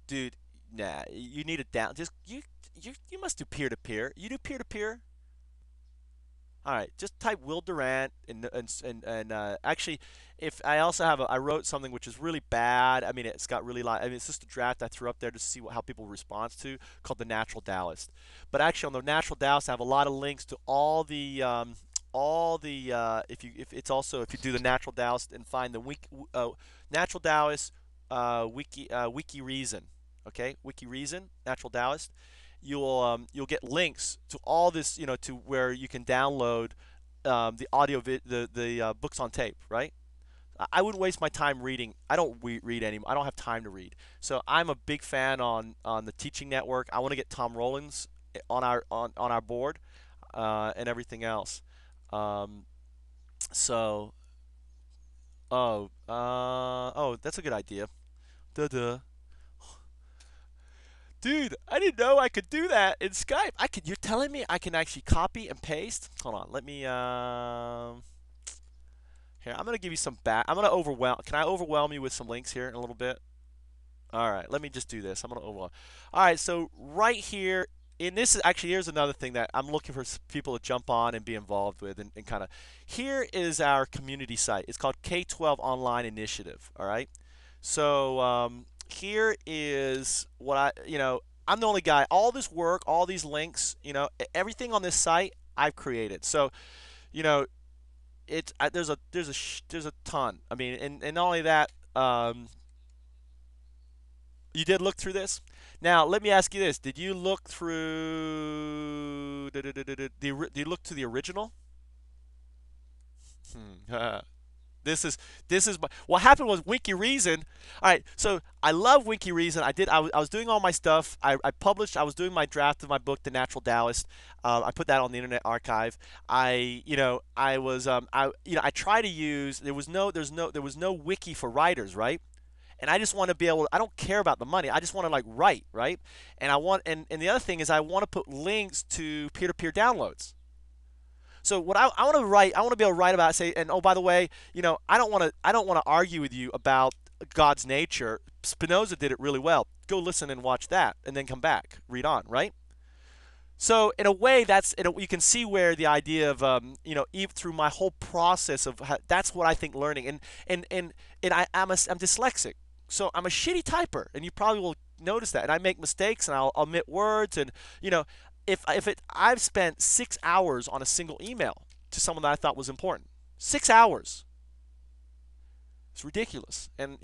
dude. Nah, you need a down. Just you must do peer to peer. You do peer to peer. All right, just type Will Durant and actually, if I also have I wrote something which is really bad. I mean, it's got really I mean, it's just a draft I threw up there to see how people respond to, called the Natural Taoist. But actually, on the Natural Taoist, I have a lot of links to all the if it's also, if you do the Natural Taoist and find the Natural Taoist wiki reason, okay, wiki reason Natural Taoist, you'll get links to all this, to where you can download the audio the books on tape, right? I wouldn't waste my time reading. I don't read anymore. I don't have time to read. So I'm a big fan on the teaching network. I want to get Tom Rollins on our board and everything else. Um, so oh, that's a good idea. Duh duh. Dude, I didn't know I could do that in Skype. I could. You're telling me I can actually copy and paste? Hold on. Let me. Here, I'm gonna give you some back. I'm gonna overwhelm. Can I overwhelm you with some links here in a little bit? All right. Let me just do this. I'm gonna overwhelm. All right. So right here, in this is actually here's another thing that I'm looking for people to jump on and be involved with, and kind of. Here is our community site. It's called K12 Online Initiative. All right. So here is what I'm the only guy. All this work, all these links, everything on this site I've created. So you know, there's a ton. I mean, and not only that, you did look through this. Now let me ask you this: did you look through did you look to the original? Hmm. This is what happened was Winky Reason. All right, so I love Winky Reason. I was doing all my stuff. I published. I was doing my draft of my book, The Natural Taoist. I put that on the Internet Archive. I was I try to use. There was no wiki for writers, right? And I just want to be able. I don't care about the money. I just want to like write, right? And and the other thing is I want to put links to peer-to-peer downloads. So what I want to write, I want to be able to write about, say, and oh, by the way, I don't want to argue with you about God's nature. Spinoza did it really well. Go listen and watch that, and then come back, read on, right? So in a way, you can see where the idea of even through my whole process of that's what I think learning, I'm dyslexic, so I'm a shitty typer, and you probably will notice that, and I make mistakes, and I'll omit words, and you know I've spent 6 hours on a single email to someone that I thought was important. 6 hours. It's ridiculous. And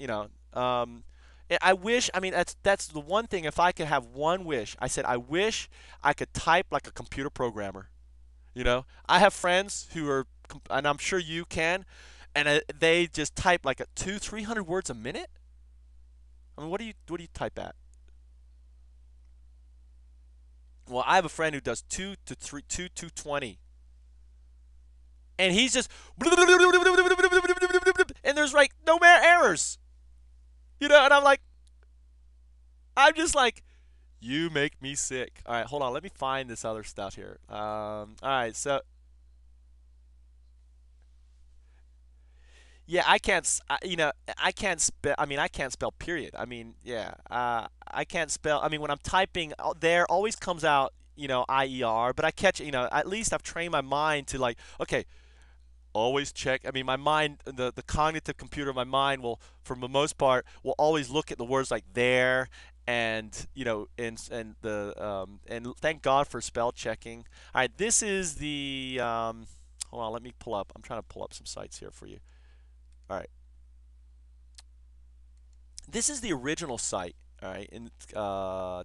I wish. I mean, that's the one thing. If I could have one wish, I said I wish I could type like a computer programmer. I have friends who are, and I'm sure you can, and they just type like 300 words a minute. I mean, what do you type at? Well, I have a friend who does 2 to 20, and he's just and there's like no more errors, and I'm just like, you make me sick. All right, hold on, let me find this other stuff here. All right, so yeah, I can't, I can't spell. I mean, I can't spell. Period. I mean, yeah, I can't spell. I mean, when I'm typing, there always comes out, IER, but I catch, at least I've trained my mind to like, okay, always check. I mean, my mind, the cognitive computer of my mind will, for the most part, will always look at the words like there and and thank God for spell checking. All right, this is the hold on, let me pull up. I'm trying to pull up some sites here for you. All right, this is the original site. All right, and I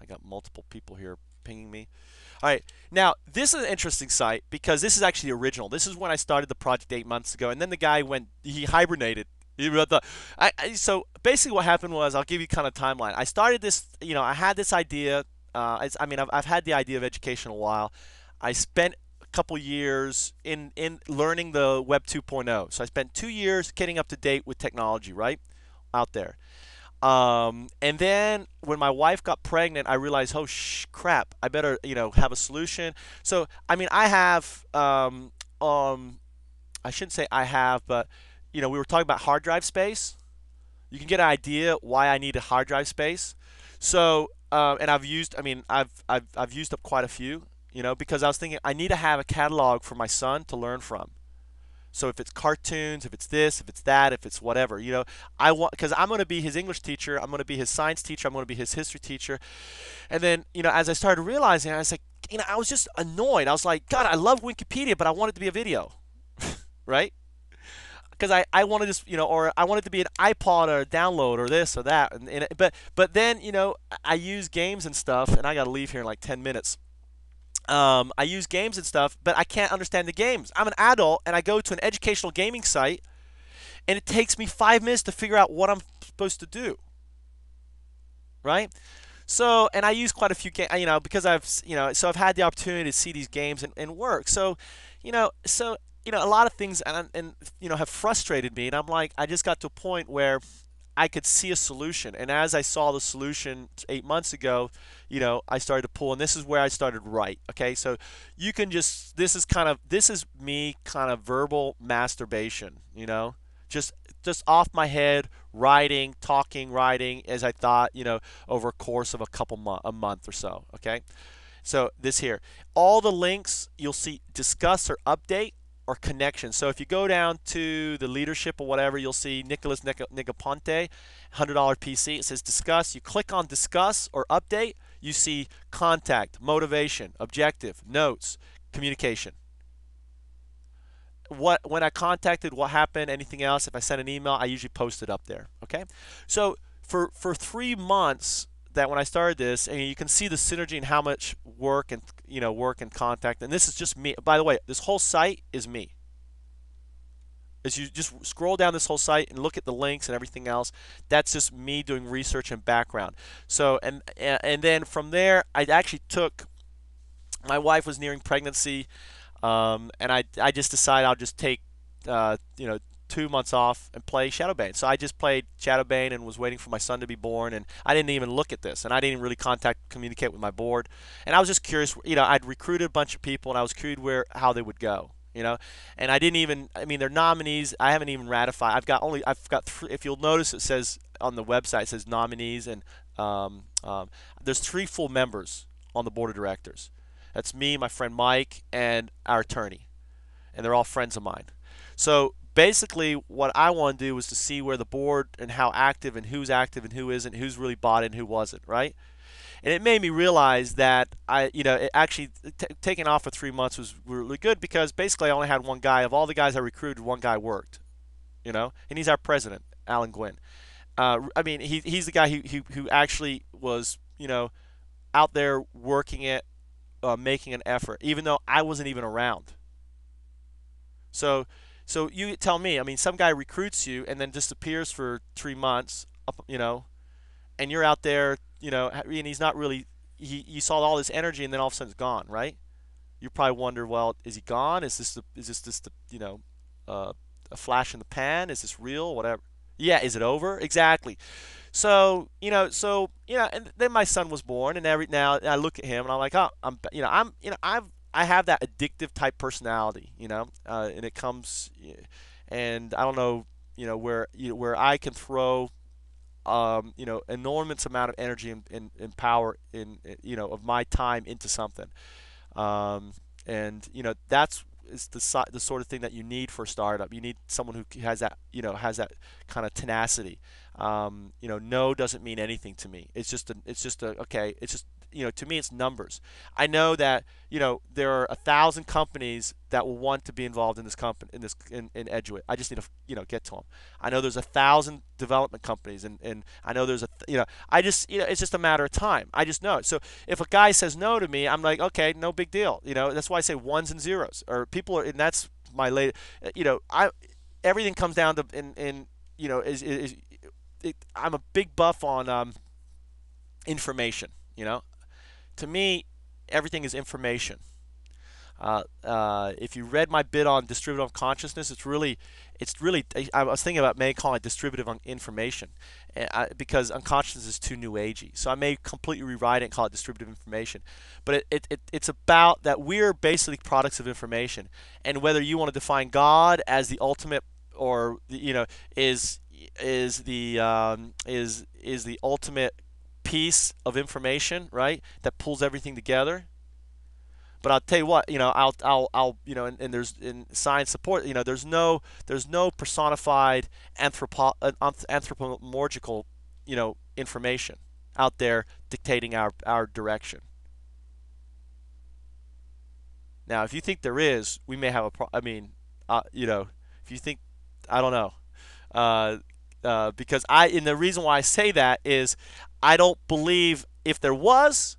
got multiple people here pinging me. All right, now this is an interesting site because this is actually the original. This is when I started the project 8 months ago, and then the guy he hibernated. So basically, what happened was, I'll give you kind of timeline. I started this, I had this idea. I mean, I've had the idea of education a while. I spent a couple years in learning the Web 2.0. So I spent 2 years getting up to date with technology, right, out there. And then when my wife got pregnant, I realized, oh crap, I better have a solution. So I mean, I shouldn't say I have, but we were talking about hard drive space. You can get an idea why I need a hard drive space. So and I mean, I've used up quite a few, because I was thinking I need to have a catalog for my son to learn from. So if it's cartoons, if it's this, if it's that, if it's whatever, I want, because I'm going to be his English teacher, I'm going to be his science teacher, I'm going to be his history teacher. And then, as I started realizing, I was like, I was just annoyed. I was like, God, I love Wikipedia, but I want it to be a video, right? Because I wanted this, or I wanted to be an iPod or a download or this or that. But then, I use games and stuff, and I got to leave here in like 10 minutes. I use games and stuff, but I can't understand the games. I'm an adult, and I go to an educational gaming site, and it takes me 5 minutes to figure out what I'm supposed to do, right? So, and I use quite a few games, because so I've had the opportunity to see these games and work. So, a lot of things have frustrated me, and I'm like, I just got to a point where I could see a solution. And as I saw the solution 8 months ago, I started to pull, and this is where I started right. Okay, so you can just this is me kind of verbal masturbation, just just off my head, writing, talking, writing as I thought, over a course of a month or so. Okay, so this here, all the links you'll see discuss or update or connection. So if you go down to the leadership or whatever, you'll see Nicholas Negaponte, $100 PC. It says discuss. You click on discuss or update. You see contact, motivation, objective, notes, communication. When I contacted, what happened, anything else. If I sent an email, I usually post it up there. Okay, so for 3 months that when I started this, and you can see the synergy and how much work and contact. And this is just me. By the way, this whole site is me. As you just scroll down this whole site and look at the links and everything else, that's just me doing research and background. So and then from there, I actually took. My wife was nearing pregnancy, and I just decided I'll just take, 2 months off and play Shadowbane. So I just played Shadowbane and was waiting for my son to be born, and I didn't even look at this, and I didn't really communicate with my board, and I was just curious. I'd recruited a bunch of people, and I was curious how they would go. And I didn't even. I mean, they're nominees. I haven't even ratified. I've got three. If you'll notice, it says on the website, it says nominees, and there's 3 full members on the board of directors. That's me, my friend Mike, and our attorney, and they're all friends of mine. So basically, what I want to do is to see where the board and how active and who isn't, who's really bought in, who wasn't, right? And it made me realize that it actually taking off for 3 months was really good because basically I only had one guy. Of all the guys I recruited, one guy worked, and he's our president, Alan Gwynn. I mean, he's the guy who actually was, out there working it, making an effort, even though I wasn't even around. So, so you tell me. I mean, some guy recruits you and then disappears for 3 months, and you're out there, and he's not really. You saw all this energy, and then all of a sudden it's gone, right? You probably wonder, well, is he gone? Is this just the, uh, a flash in the pan? Is this real? Whatever. Yeah, is it over? Exactly. And then my son was born, and every now I look at him and I'm like, oh, I have that addictive type personality, and it comes, and I don't know, where I can throw, enormous amount of energy and power of my time into something, and that's is the sort of thing that you need for a startup. You need someone who has that kind of tenacity. No doesn't mean anything to me. Okay. It's just, to me, it's numbers. I know that, there are 1,000 companies that will want to be involved in this company, in Eduit. I just need to, get to them. I know there's 1,000 development companies, and I know there's I just, it's just a matter of time. I just know it. So if a guy says no to me, I'm like, okay, no big deal. That's why I say ones and zeros, or people are, and that's my late, I everything comes down to in is I'm a big buff on information. To me, everything is information. If you read my bit on distributive consciousness, it's really. I was thinking about maybe calling it distributive information, because unconsciousness is too new agey. So I may completely rewrite it and call it distributive information. But it's about that we're basically products of information, and whether you want to define God as the ultimate, or is the ultimate piece of information, right? That pulls everything together. But I'll tell you what, and there's in science support, there's no personified anthropomorphical, information out there dictating our direction. Now, if you think there is, we may have a I mean, if you think, I don't know, because and the reason why I say that is I don't believe if there was,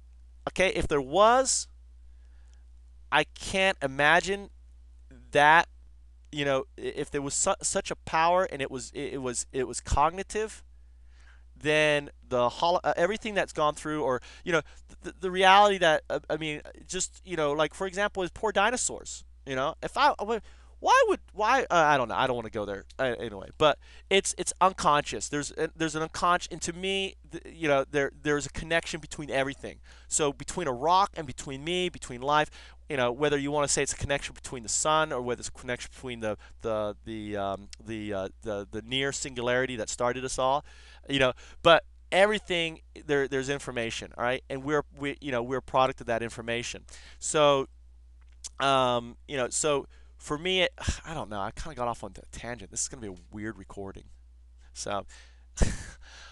okay, if there was, I can't imagine that if there was such a power and it was cognitive, then everything that's gone through, or the reality that I mean, just like for example, is poor dinosaurs. If why I don't know, I don't want to go there anyway, but it's unconscious. There's an unconscious, and to me, there's a connection between everything. So between a rock and between me, between life, whether you want to say it's a connection between the sun, or whether it's a connection between the near singularity that started us all, but everything there's information, all right, and we're a product of that information. So so for me, I don't know, I kind of got off on a tangent. This is going to be a weird recording. So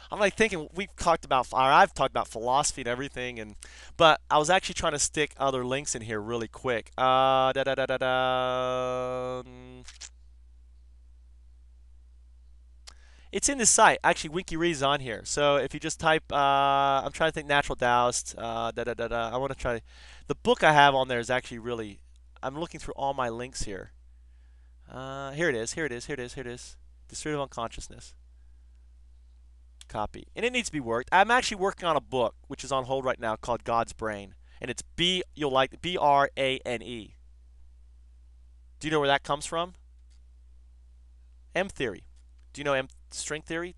I'm like thinking, we've talked about, or I've talked about philosophy and everything, but I was actually trying to stick other links in here really quick. Da, da, da, da, da. It's in the site. Actually, WikiRead's on here. So if you just type, I'm trying to think, natural Taoist, da da da da. I want to try. The book I have on there is actually really. I'm looking through all my links here. Here it is. Here it is. Here it is. Here it is. Distributive unconsciousness. Copy. And it needs to be worked. I'm actually working on a book which is on hold right now called God's Brain, and it's You'll like Brane. Do you know where that comes from? M theory. Do you know string theory?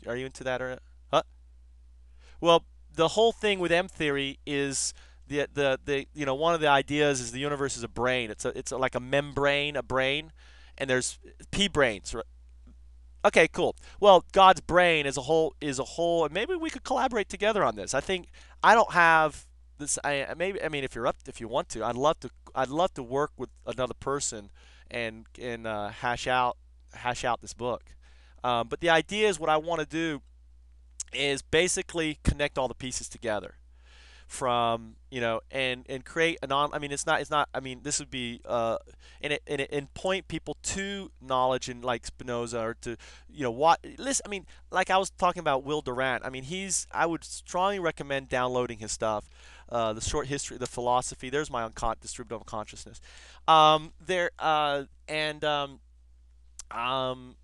Are you into that, or huh? Well, the whole thing with M theory is one of the ideas is the universe is a brain. Like a membrane, a brain, and there's p brains. Okay, cool. Well, God's brain is a whole, and maybe we could collaborate together on this. I think I don't have this. I mean, if you want to, I'd love to work with another person and hash out this book. But the idea is, what I want to do is basically connect all the pieces together from and create an on. I mean, it's not. I mean, this would be and point people to knowledge, and like Spinoza, or to what listen. I mean, like I was talking about Will Durant. I mean, I would strongly recommend downloading his stuff. The short history, the philosophy. There's my distributive consciousness. There um,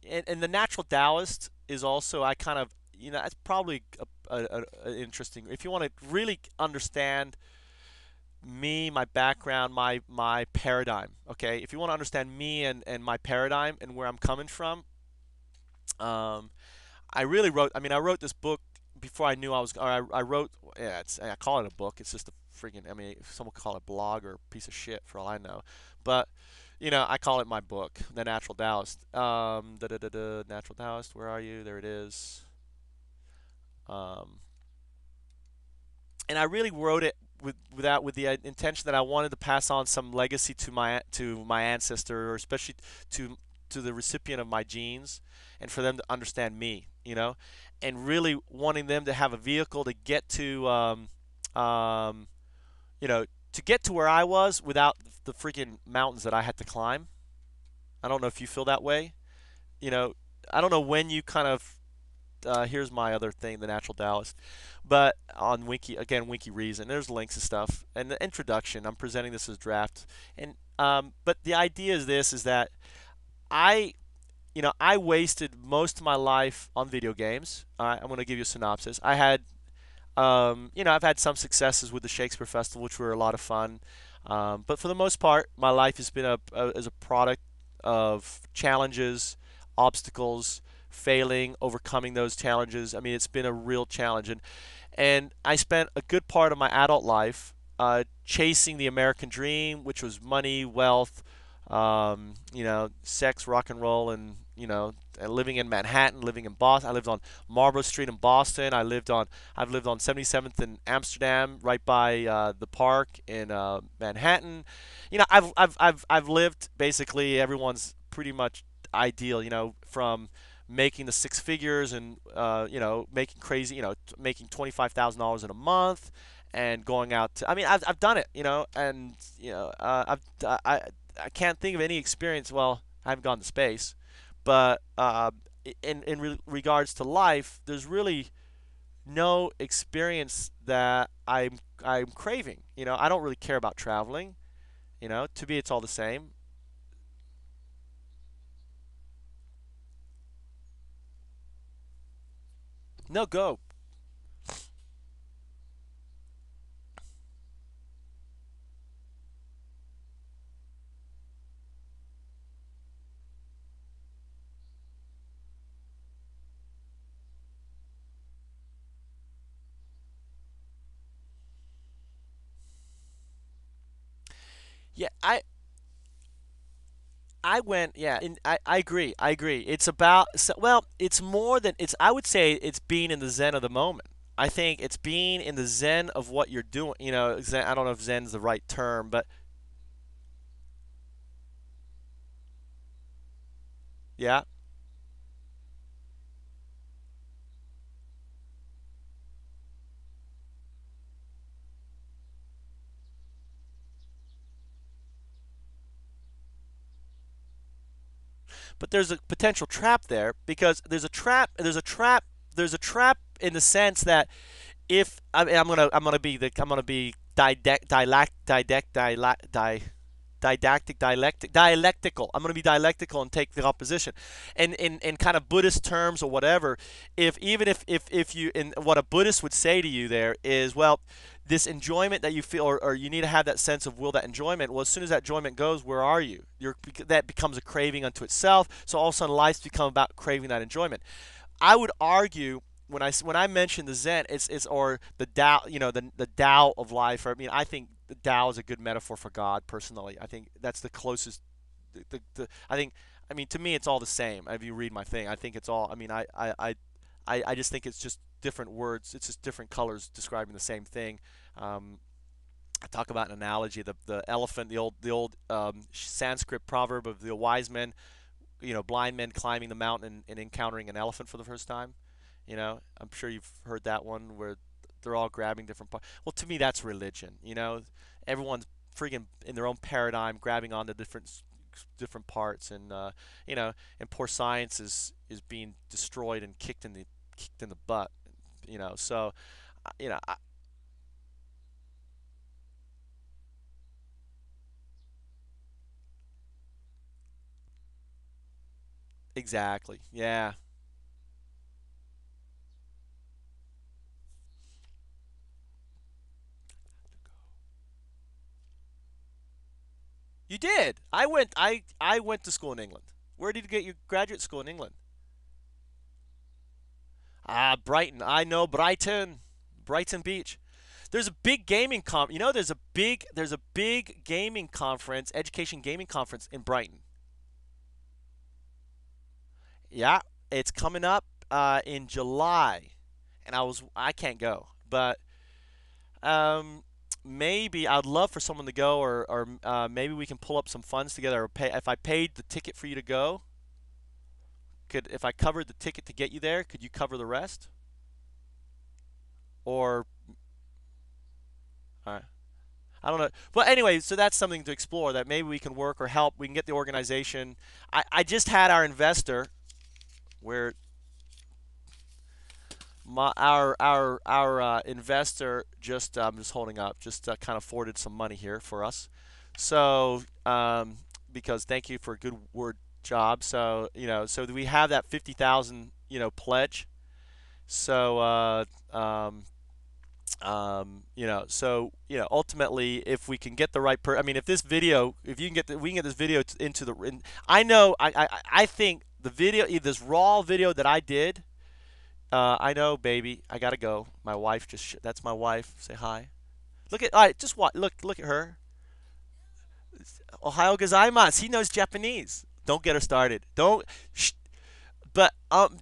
and the natural Taoist is also, I kind of, that's probably a interesting, if you want to really understand me, my background, my paradigm. Okay, if you want to understand me and my paradigm and where I'm coming from, um, I wrote this book before I knew I was, or I wrote, yeah, I call it a book. It's just a friggin', I mean, someone could call it a blog or a piece of shit for all I know. But, I call it my book, The Natural Taoist. Natural Taoist, where are you? There it is. Um, and I really wrote it with the intention that I wanted to pass on some legacy to my ancestor, or especially to the recipient of my genes, and for them to understand me, and really wanting them to have a vehicle to get um, to get to where I was without the freaking mountains that I had to climb. I don't know if you feel that way. You know, I don't know when you kind of here's my other thing, the Natural Taoist. But on Wiki Reason, there's links and stuff. And the introduction, I'm presenting this as draft. And but the idea is that I, I wasted most of my life on video games. I'm going to give you a synopsis. I've had some successes with the Shakespeare Festival, which were a lot of fun. But for the most part, my life has been as a product of challenges, obstacles, failing, overcoming those challenges. I mean, it's been a real challenge, and I spent a good part of my adult life chasing the American dream, which was money, wealth, sex, rock and roll, and living in Manhattan, living in Boston. I lived on Marlborough Street in Boston. I've lived on 77th in Amsterdam, right by the park in Manhattan. I've lived basically everyone's pretty much ideal. From making the six figures and making crazy, making $25,000 in a month, and going out to, I mean, I've done it, and I can't think of any experience. Well, I haven't gone to space, but in regards to life, there's really no experience that I'm craving. I don't really care about traveling. To me, it's all the same. No, go. Yeah, I went, yeah, and I agree. I agree. It's about, so, well, it's more than, it's, I would say it's being in the zen of the moment. I think it's being in the zen of what you're doing. Zen, I don't know if zen's the right term, but yeah. But there's a potential trap there because there's a trap in the sense that if I'm gonna be dialectical. I'm going to be dialectical and take the opposition. And in kind of Buddhist terms or whatever, if even if you, in what a Buddhist would say to you there is, well, this enjoyment that you feel, or you need to have that sense of will, that enjoyment. Well, as soon as that enjoyment goes, where are you? That becomes a craving unto itself. So all of a sudden, life's become about craving that enjoyment. I would argue when I mention the Zen, it's or the Tao, the Tao of life. I mean, I think the Tao is a good metaphor for God. Personally, I think that's the closest. I think, I mean, to me, it's all the same. If you read my thing, I think it's all. I mean, I just think it's just different words. It's just different colors describing the same thing. Um, I talk about an analogy: the elephant, the old Sanskrit proverb of the wise men, blind men climbing the mountain and encountering an elephant for the first time. I'm sure you've heard that one where they're all grabbing different parts. Well, to me, that's religion. Everyone's freaking in their own paradigm, grabbing onto different parts, and poor science is being destroyed and kicked in the butt. So, you know, I, exactly. Yeah, you did. I went to school in England. Where did you get your graduate school in England? Ah, Brighton. I know Brighton. Brighton Beach. There's a big there's a big gaming conference, education gaming conference in Brighton. Yeah, it's coming up in July, and I can't go, but um, maybe I'd love for someone to go, or maybe we can pull up some funds together, or pay if I paid the ticket for you to go. Could If I covered the ticket to get you there, could you cover the rest? Or all right. I don't know. Well, anyway, so that's something to explore that maybe we can work or help. We can get the organization. I just had our investor, where our investor just, I'm just holding up, just kind of forwarded some money here for us. So because thank you for a good word job. So so we have that 50,000 pledge. So so ultimately, if we can get the right I mean, if this video, if you can get we can get this video into I know, I think the video, this raw video that I did. I know, baby. I gotta go. My wife that's my wife. Say hi. All right, just what? Look at her. Ohio gozaimasu. He knows Japanese. Don't get her started. Don't. Sh- but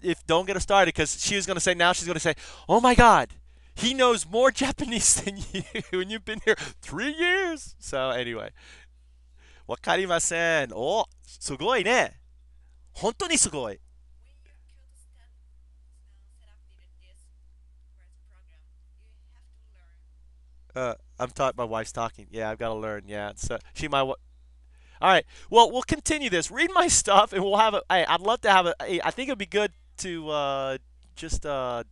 if don't get her started, because she was gonna say, now she's gonna say, "Oh my God, he knows more Japanese than you, and you've been here 3 years." So anyway, wakarimasen. Oh, すごいね。本当にすごい。I'm taught. My wife's talking. Yeah, I've got to learn. Yeah, so all right. Well, we'll continue this. Read my stuff, and we'll have a. I'd love to have I think it'd be good to just to.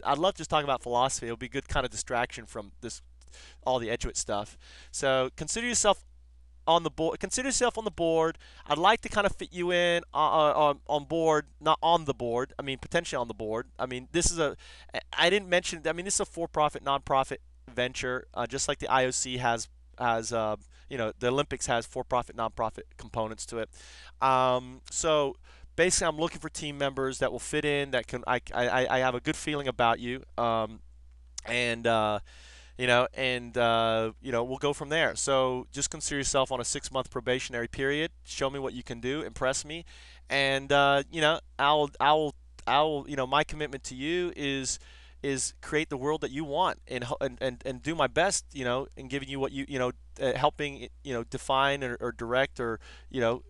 I'd love to just talk about philosophy. It'll be a good kind of distraction from this all the Edgewood stuff. So consider yourself. on the board. Consider yourself on the board. I'd like to kind of fit you in on board, not on the board. I mean, potentially on the board. I mean, this is a. I didn't mention. I mean, this is a for-profit, nonprofit venture, just like the IOC has. The Olympics has for-profit, nonprofit components to it. So basically, I'm looking for team members that will fit in. That can. I have a good feeling about you. And we'll go from there. So just consider yourself on a 6 month probationary period. Show me what you can do, impress me, and my commitment to you is create the world that you want, and do my best, in giving you what helping define or direct, or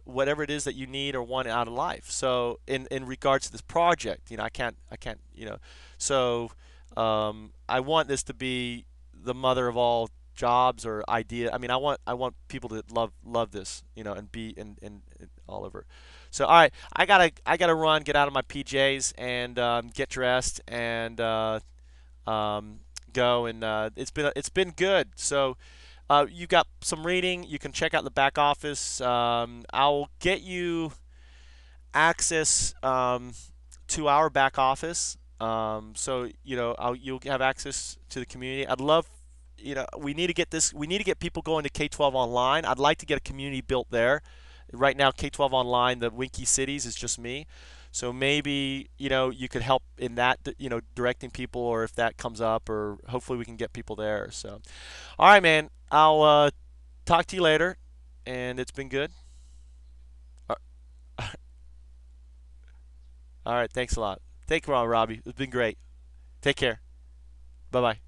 whatever it is that you need or want out of life. So in regards to this project, I can't so I want this to be the mother of all jobs or idea. I mean, I want people to love this, and be and all over. So all right, I gotta run, get out of my PJs, and get dressed, and um, go. And it's been good. So you got some reading. You can check out the back office. I'll get you access to our back office. So you'll have access to the community. I'd love, we need to get this. We need to get people going to K12 Online. I'd like to get a community built there. Right now, K12 Online, the Winky Cities is just me. So maybe you could help in that, directing people, or if that comes up, or hopefully we can get people there. So, all right, man. I'll talk to you later, and it's been good. All right, thanks a lot. Thank you, Robbie. It's been great. Take care. Bye bye.